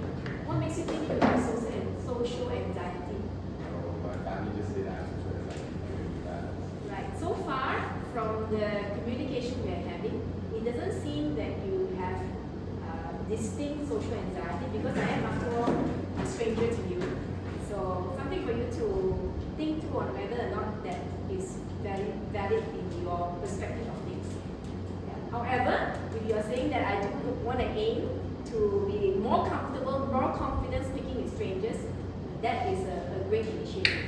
What makes you think you have social anxiety? I don't know, my family just say that I have social anxiety. Really bad. Right. So far from the communication we are having, it doesn't seem that you have distinct social anxiety because I am after all a stranger to you. So something for you to think through on whether or not that is valid in your perspective of things. Yeah. However, if you are saying that I do want to aim to be more comfortable, more confident speaking with strangers, that is a great initiative.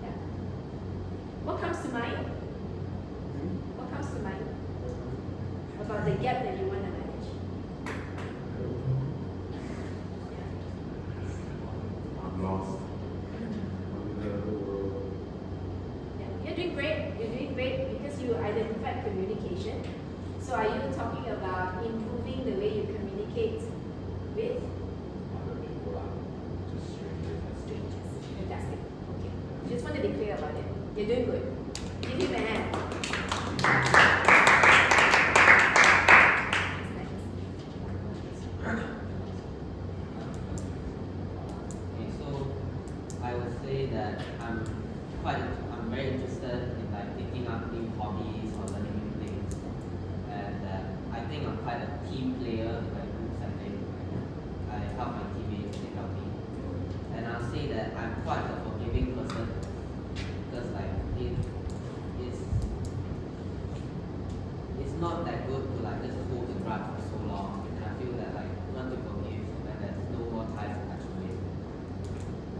Yeah. What comes to mind? What comes to mind about about the gap that you want to manage. I'm lost. Yeah, you're doing great. You're doing great because you identified communication. So are you talking about improving the way you communicate with Other people are just strangers. strangers? Fantastic. Okay. Just want to be clear about it. You're doing good. Give him a hand. Okay, so I would say that I'm very interested in like picking up new hobbies or learning new things, and I think I'm quite a team player in my group setting. I help my teammates, they help me, and I'll say that I'm quite a forgiving person because like it's not that good to like just hold the grudge for so long, and I feel that like want to forgive when there's no more ties attached to it.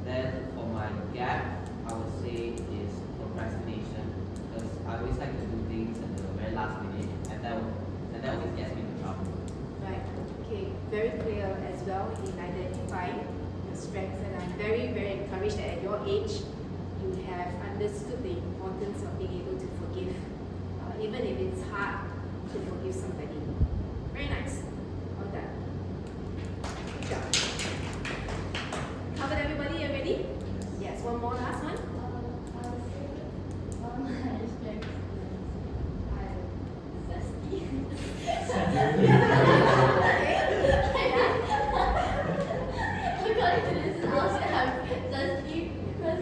Then for my gap, I would say is procrastination because I always like to do things at the very last minute, and that always gets me into trouble. Right. Okay. Very clear as well in identifying your strengths, and I'm very, very encouraged that at your age, you have understood the importance of being able to forgive, even if it's hard to forgive somebody. Very nice. Well done. Good job. Covered everybody already? Yes. One more, last one. I would say one of my strengths is I'm zesty. According to this, I'll say I'm zesty because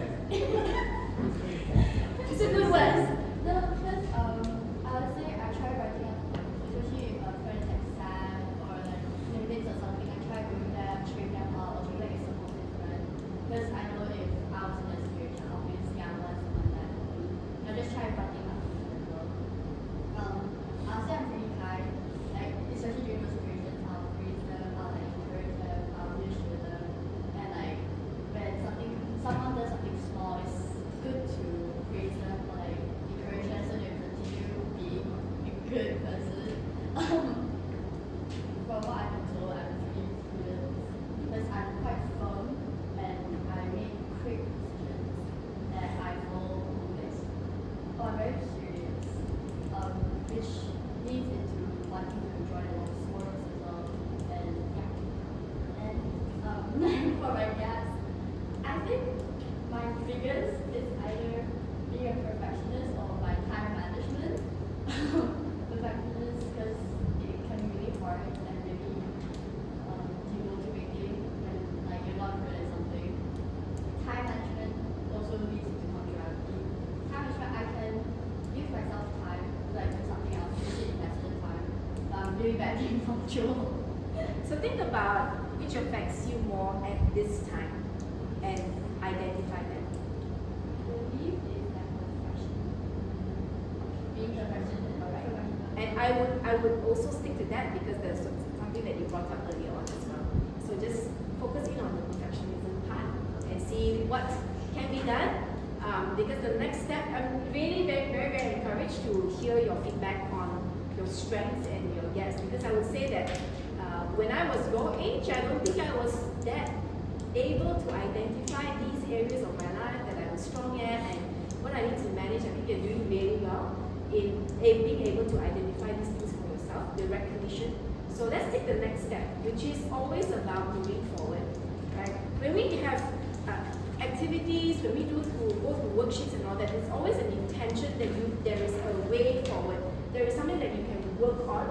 It's a good one. no, because I would say I try writing up, especially if a friend has sad or like limits or something. I try doing them, cheering them up, or being like a supportive friend. Because I know if I was in that situation, obviously I want someone that I just try writing up to people. I'll say I'm pretty kind, like especially during those situations, I'll praise them, I'll like encourage them, I'll reassure them, and like when someone does something small, it's good to praise them or like encourage them so they continue being a good person. From what I've been told, I'm pretty prudent because I'm quite firm and I make quick decisions that I follow always. Oh, I'm very curious, which leads into wanting to join a lot of sports as well. And yeah, and for my gaps, I think my biggest is either being a perfectionist or my time management. Perfectionist because it can be really hard and really demotivating when like you're not good at something. Time management also leads into punctuality. Time management, I can give myself time to like do something else, usually invest in time. But I'm really bad at being punctual. So think about which affects you more at this time and identify them. I believe is like perfection. Being perfectionist, alright. And I would also stick to that because there's something that you brought up earlier on as well. So just focus in on the perfectionism part and see what can be done. Because the next step, I'm really very, very, very encouraged to hear your feedback on your strengths and your gaps. Because I would say that when I was your age, I don't think I was that able to identify these areas of my life that I'm strong at and what I need to manage. I think you're doing really well in being able to identify these things for yourself, the recognition. So let's take the next step, which is always about moving forward, right? When we have activities, when we go through worksheets and all that, it's always an intention that there is a way forward. There is something that you can work on,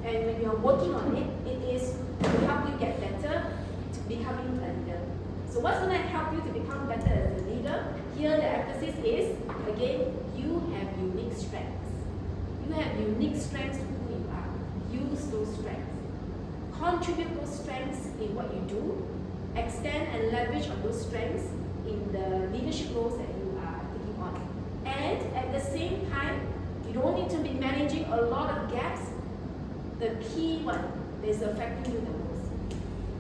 and when you're working on it, it is to help you get better, to becoming a leader. So what's going to help you to become better as a leader? Here the emphasis is, again, you have unique strengths. You have unique strengths to who you are. Use those strengths. Contribute those strengths in what you do. Extend and leverage on those strengths in the leadership roles that you are taking on. And at the same time, you don't need to be managing a lot of gaps. The key one that is affecting you the most.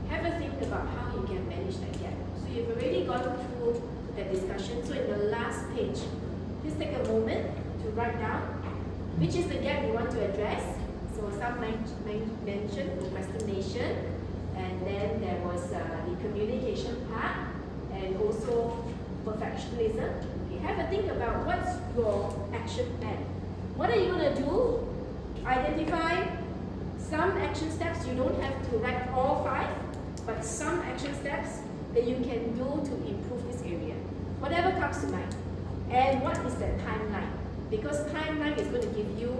Have a think about how you can manage that gap. So you've already gone through that discussion. So in the last page, please take a moment to write down which is the gap you want to address. So some mentioned procrastination, and then there was the communication part, and also perfectionism. Okay, have a think about what's your action plan. What are you gonna do? Identify some action steps. You don't have to write all 5, but some action steps that you can do to improve this area. Whatever comes to mind. And what is the timeline? Because timeline is going to give you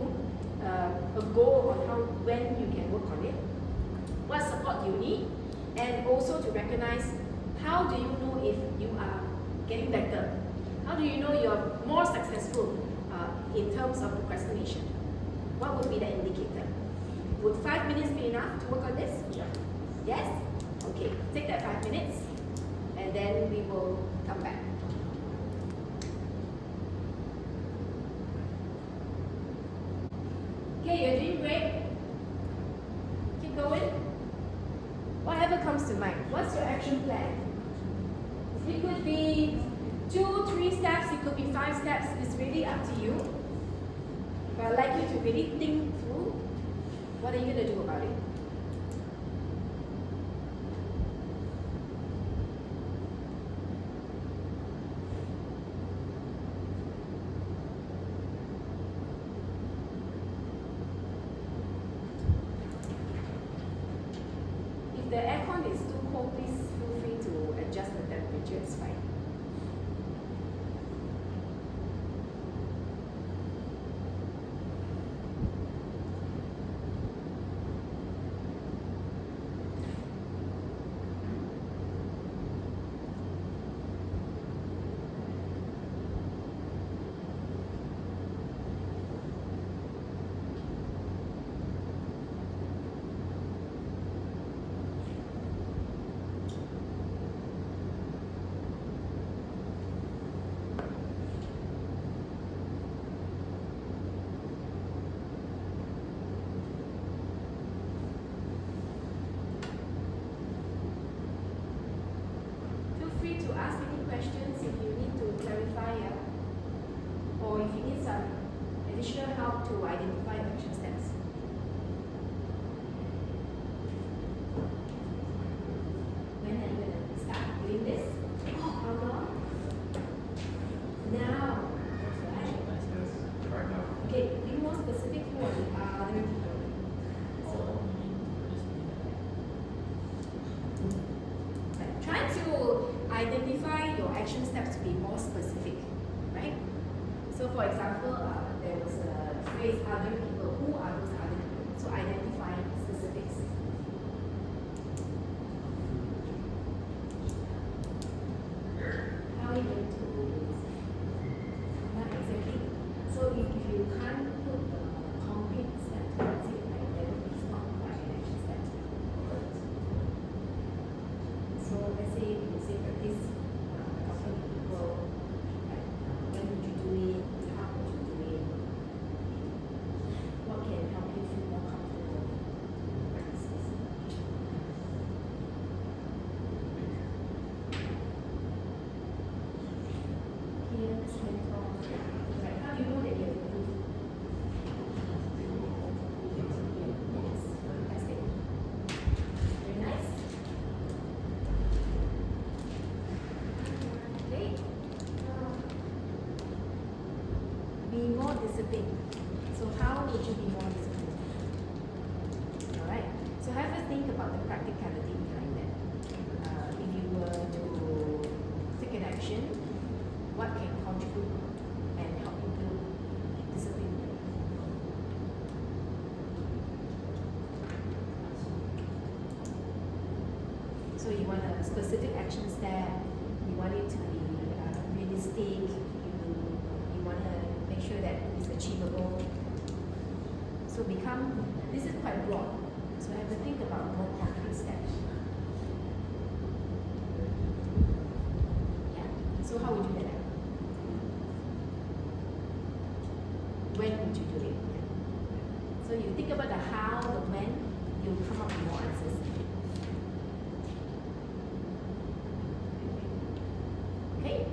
a goal on when you can work on it, what support you need, and also to recognize how do you know if you are getting better? How do you know you're more successful in terms of procrastination? What would be the indicator? Would 5 minutes be enough to work on this? Yeah. Yes? Okay, take that 5 minutes and then we will come back. Okay, you're doing great. Keep going. Whatever comes to mind. What's your action plan? It could be 2, 3 steps, it could be 5 steps. It's really up to you. But I'd like you to really think through what are you going to do about it. If the aircon is too cold, please feel free to adjust the temperature, it's fine. Feel free to ask any questions if you need to clarify, or if you need some additional help to identify action steps. When are you going to start doing this? How long? Now. Right? Right now. Okay, be more specific who are the other people. Try to identify your action steps to be more specific, right? So, for example, there was a phrase "other people." Who are those other people? So, identify specifics. How are you going to do this? Not exactly. So, if you can't put the concrete step towards it, like, then it's not quite an action step. So let's say you say practice helping people, like when would you do it, how would you do it, what can help you feel more comfortable practices. Here, this mentor, right? How do you know that you have improved? Yes, fantastic. Very nice. Okay. Be more disciplined. So how would you be more disciplined? Alright. So have a think about the practicality behind that. If you were to take an action, what can contribute and help you build discipline? So you want a specific action step, you want it to be realistic, you want to make sure that it's achievable. So this is quite broad. So I have to think about more concrete steps. Yeah. So how would you do that? When would you do it? Yeah. So you think about the how, the when, you'll come up with more answers. Okay?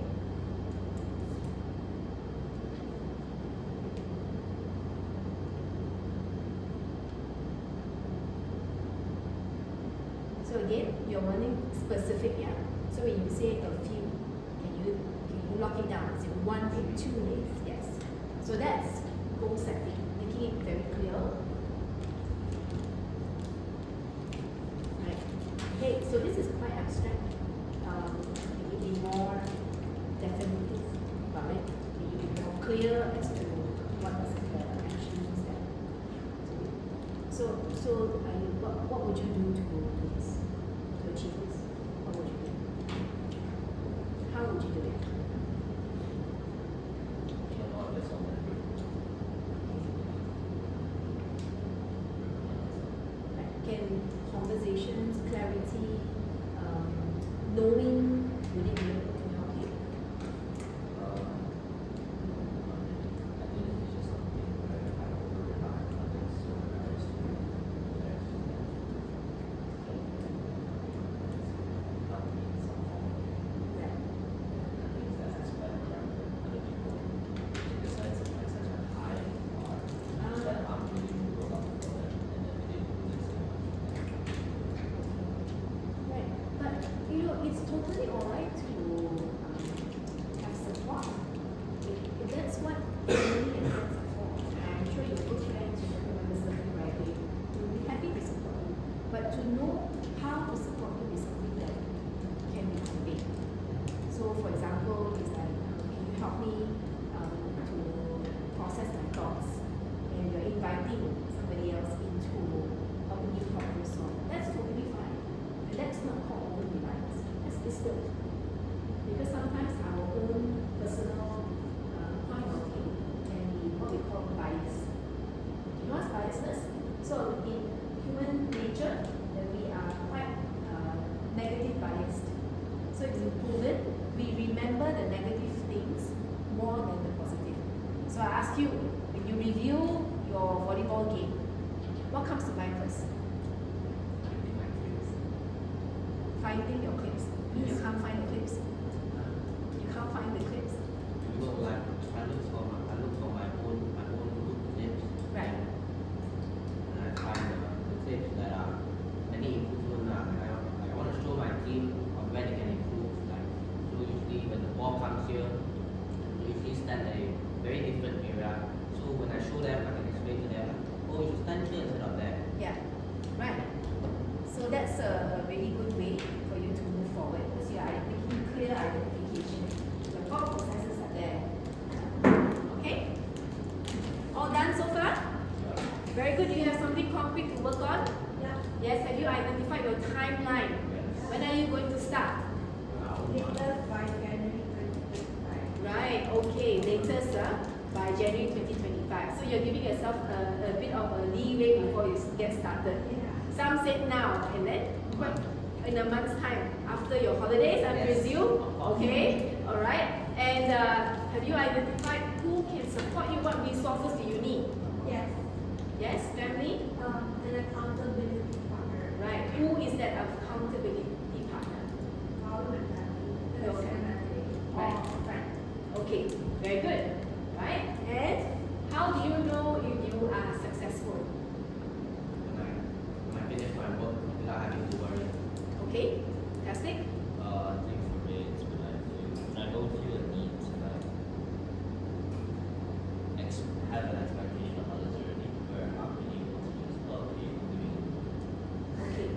So again, you're wanting specific, yeah. So when you say a few, can you lock it down? Is it 1 to 2 days? Yes. So that's goal setting, making it very clear. Right. Okay, so this is quite abstract. Can you be more definitive about it? Can you be more clear as to what is the actions that what would you do to go to this, to achieve this? What would you do? How would you do it? Cannot just on that. Like, can conversations, clarity, knowing, would it be able to help you? I think it's just something where I will rely on others so as to help me in some form of way. Right. I think that's aspect where other people take the sense of like such a high bar that I'm willing to go up for them and then they do the same. Right. But it's totally alright to have support. If that's what family and friends are for. I'm sure your good friends who recommend a certain right way will be happy to support you. But to know how to support you is something that can be conveyed. So for example, it's like, can you help me to process my thoughts? And you're inviting somebody else into helping you problem solve. That's totally fine. And that's not called over reliance. That's wisdom. Because sometimes our own personal point of view can be what we call bias. You know what's biasness? So in human nature, that we are quite negative biased. So it's proven we remember the negative things more than the positive. So I ask you, when you review your volleyball game, what comes to mind first? Finding your clips. You can't find the clips. You can't find the clips. So like I look for my own good tips. Right. And I find the tips that are any improvement. I want to show my team on where they can improve. Like so usually when the ball comes here, we usually stand at a very different area. So when I show them, I can explain to them, oh, you should stand here instead of there. Yeah. Right. So that's a really good way for you to move forward because you are making clear identification. The thought processes are there. Okay? All done so far? Very good. Do you have something concrete to work on? Yeah. Yes. Have you identified your timeline? When are you going to start? Latest by January 2025. Right. Okay. Latest by January 2025. So you're giving yourself a bit of a leeway before you get started. Some said now, and then what? In a month's time, after your holidays, I Yes. presume. Okay, all right. And have you identified who can support you? What resources do you need? Yes. Yes, family. An accountability partner. Right. Who is that accountability partner? Probably my family. Your family. Right. Right. Okay. Very good. Right. And how do you know if you are successful? When I finish my work without having to worry. Okay. Fantastic. I think for me it's when I don't feel a need to like have an expectation of others already where I'm really able to just okay, I'm doing it. Okay.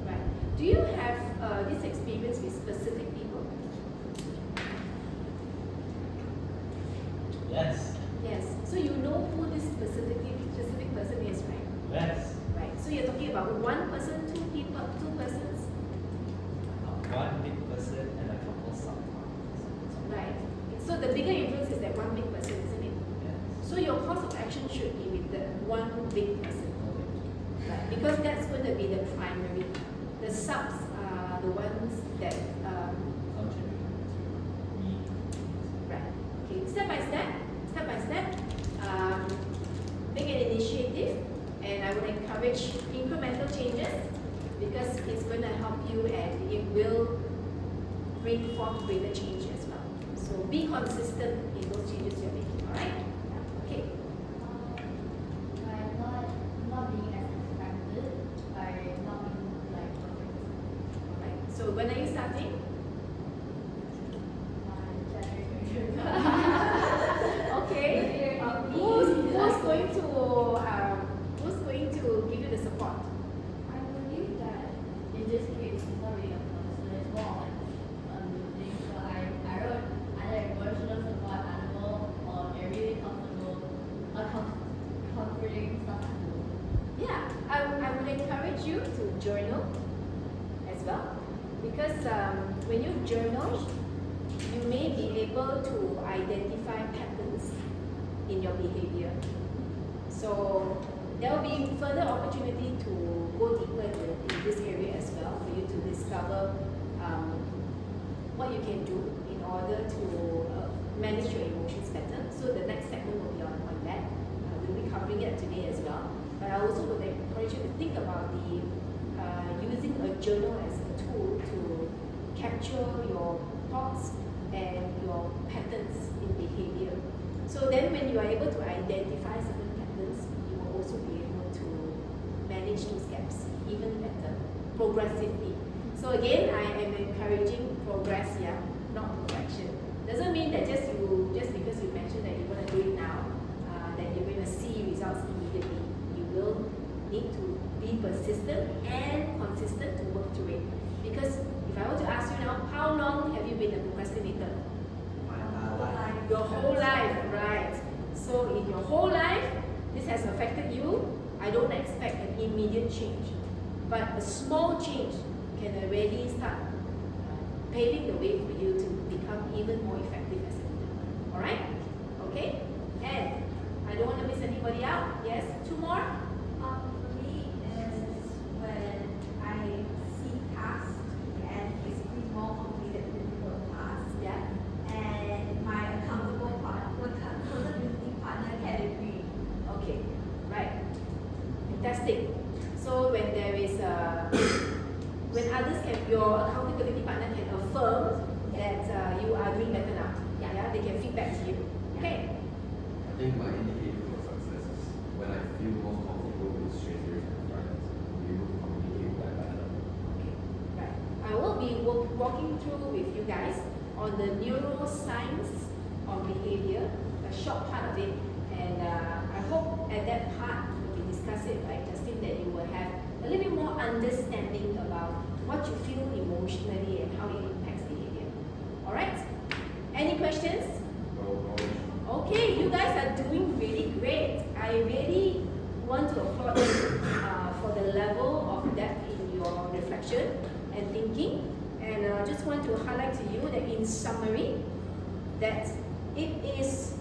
Right. Do you have this experience with specific people? Yes. Yes. So you know who this specific person is, right? Yes. Right. So you're talking about one person, two people, two persons. One big person and a couple subparts. Right. So the bigger influence is that one big person, isn't it? Yes. So your course of action should be with the one big person. Right. Because that's going to be the primary. The subs are the ones that Contribute to me. right. Okay. Step by step. Make an initiative, and I would encourage incremental changes because it's going to help you and it will bring forth greater change as well. So be consistent in those changes you're making. All right? Okay. By not being as expected, by not being like perfect. encourage you to journal as well, because when you journal, you may be able to identify patterns in your behavior. So there will be further opportunity to go deeper in this area as well, for you to discover what you can do in order to manage your emotions better. So the next segment will be on that. We'll be covering it today as well. But I also would encourage you to think about the using a journal as a tool to capture your thoughts and your patterns in behavior. So then when you are able to identify certain patterns, you will also be able to manage those gaps even better, progressively. So again, I am encouraging progress here, not perfection. Doesn't mean that just because you mentioned that you're going to do it now, that you're going to see results immediately. You will need to be persistent and consistent to work through it. Because if I were to ask you now, how long have you been a procrastinator? My entire life. Your whole life, right? So in your whole life, this has affected you. I don't expect an immediate change, but a small change can already start paving the way for you to become even more effective as a leader. All right? Okay? And I don't want to miss anybody out. Yes? Two more? For me is when I see tasks and basically more completed difficult tasks. Yeah? And my accountability partner can agree. Okay. Right. Fantastic. So when there is when others can, your accountability partner can affirm that you are doing better now. Yeah, they can feedback to you. Okay. I think my indicator for success is when I feel more comfortable with strangers and friends, to be able to communicate that better. Okay. Right. I will be walking through with you guys on the neuroscience of behavior, a short part of it, and I hope at that part when we discuss it, right, Justin, that you will have a little bit more understanding about what you feel emotionally and how it impacts behavior. All right? Any questions? No. Okay, you guys are doing really great. I really want to applaud you for the level of depth in your reflection and thinking. And I just want to highlight to you that in summary, that it is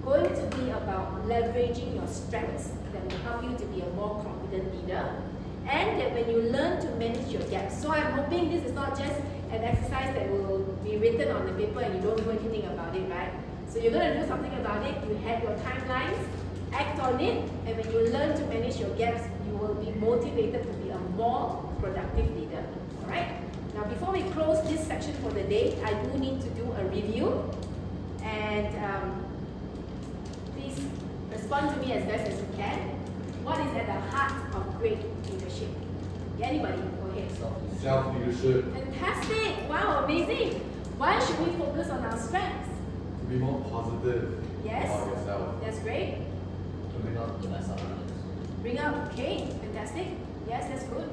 going to be about leveraging your strengths that will help you to be a more confident leader. And that when you learn to manage your gaps. So I'm hoping this is not just an exercise that will be written on the paper and you don't do anything about it, right? So you're going to do something about it, you have your timelines, act on it, and when you learn to manage your gaps, you will be motivated to be a more productive leader. Alright? Now before we close this section for the day, I do need to do a review. And please respond to me as best as you can. What is at the heart of great leadership? Anybody? Go ahead. Self-leadership, Fantastic! Wow, amazing! Why should we focus on our strengths? to be more positive Yes. about yourself. That's great. To bring out the best out of others. Bring up, okay, fantastic. Yes, that's good.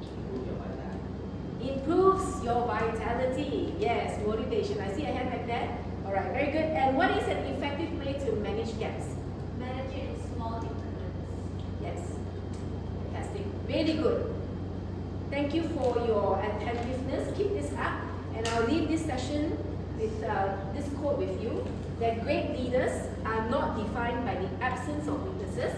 Improve your vitality. Improves your vitality. Yes, motivation. I see a hand like that. Alright, very good. And what is an effective way to manage gaps? Managing small increments. Yes. Fantastic. Really good. Thank you for your attentiveness. Keep this up. And I'll leave this session with this quote with you, that great leaders are not defined by the absence of weaknesses,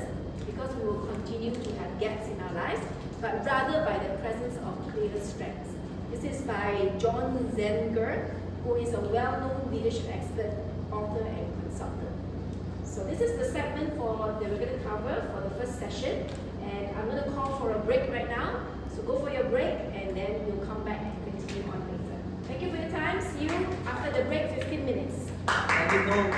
because we will continue to have gaps in our lives, but rather by the presence of clear strengths. This is by John Zenger, who is a well-known leadership expert, author, and consultant. So this is the segment that we're going to cover for the first session, and I'm going to call for a break right now. So go for your break, and then we'll come back and continue on later. Thank you for your time. See you after the break, 15 minutes. Thank you, Cole.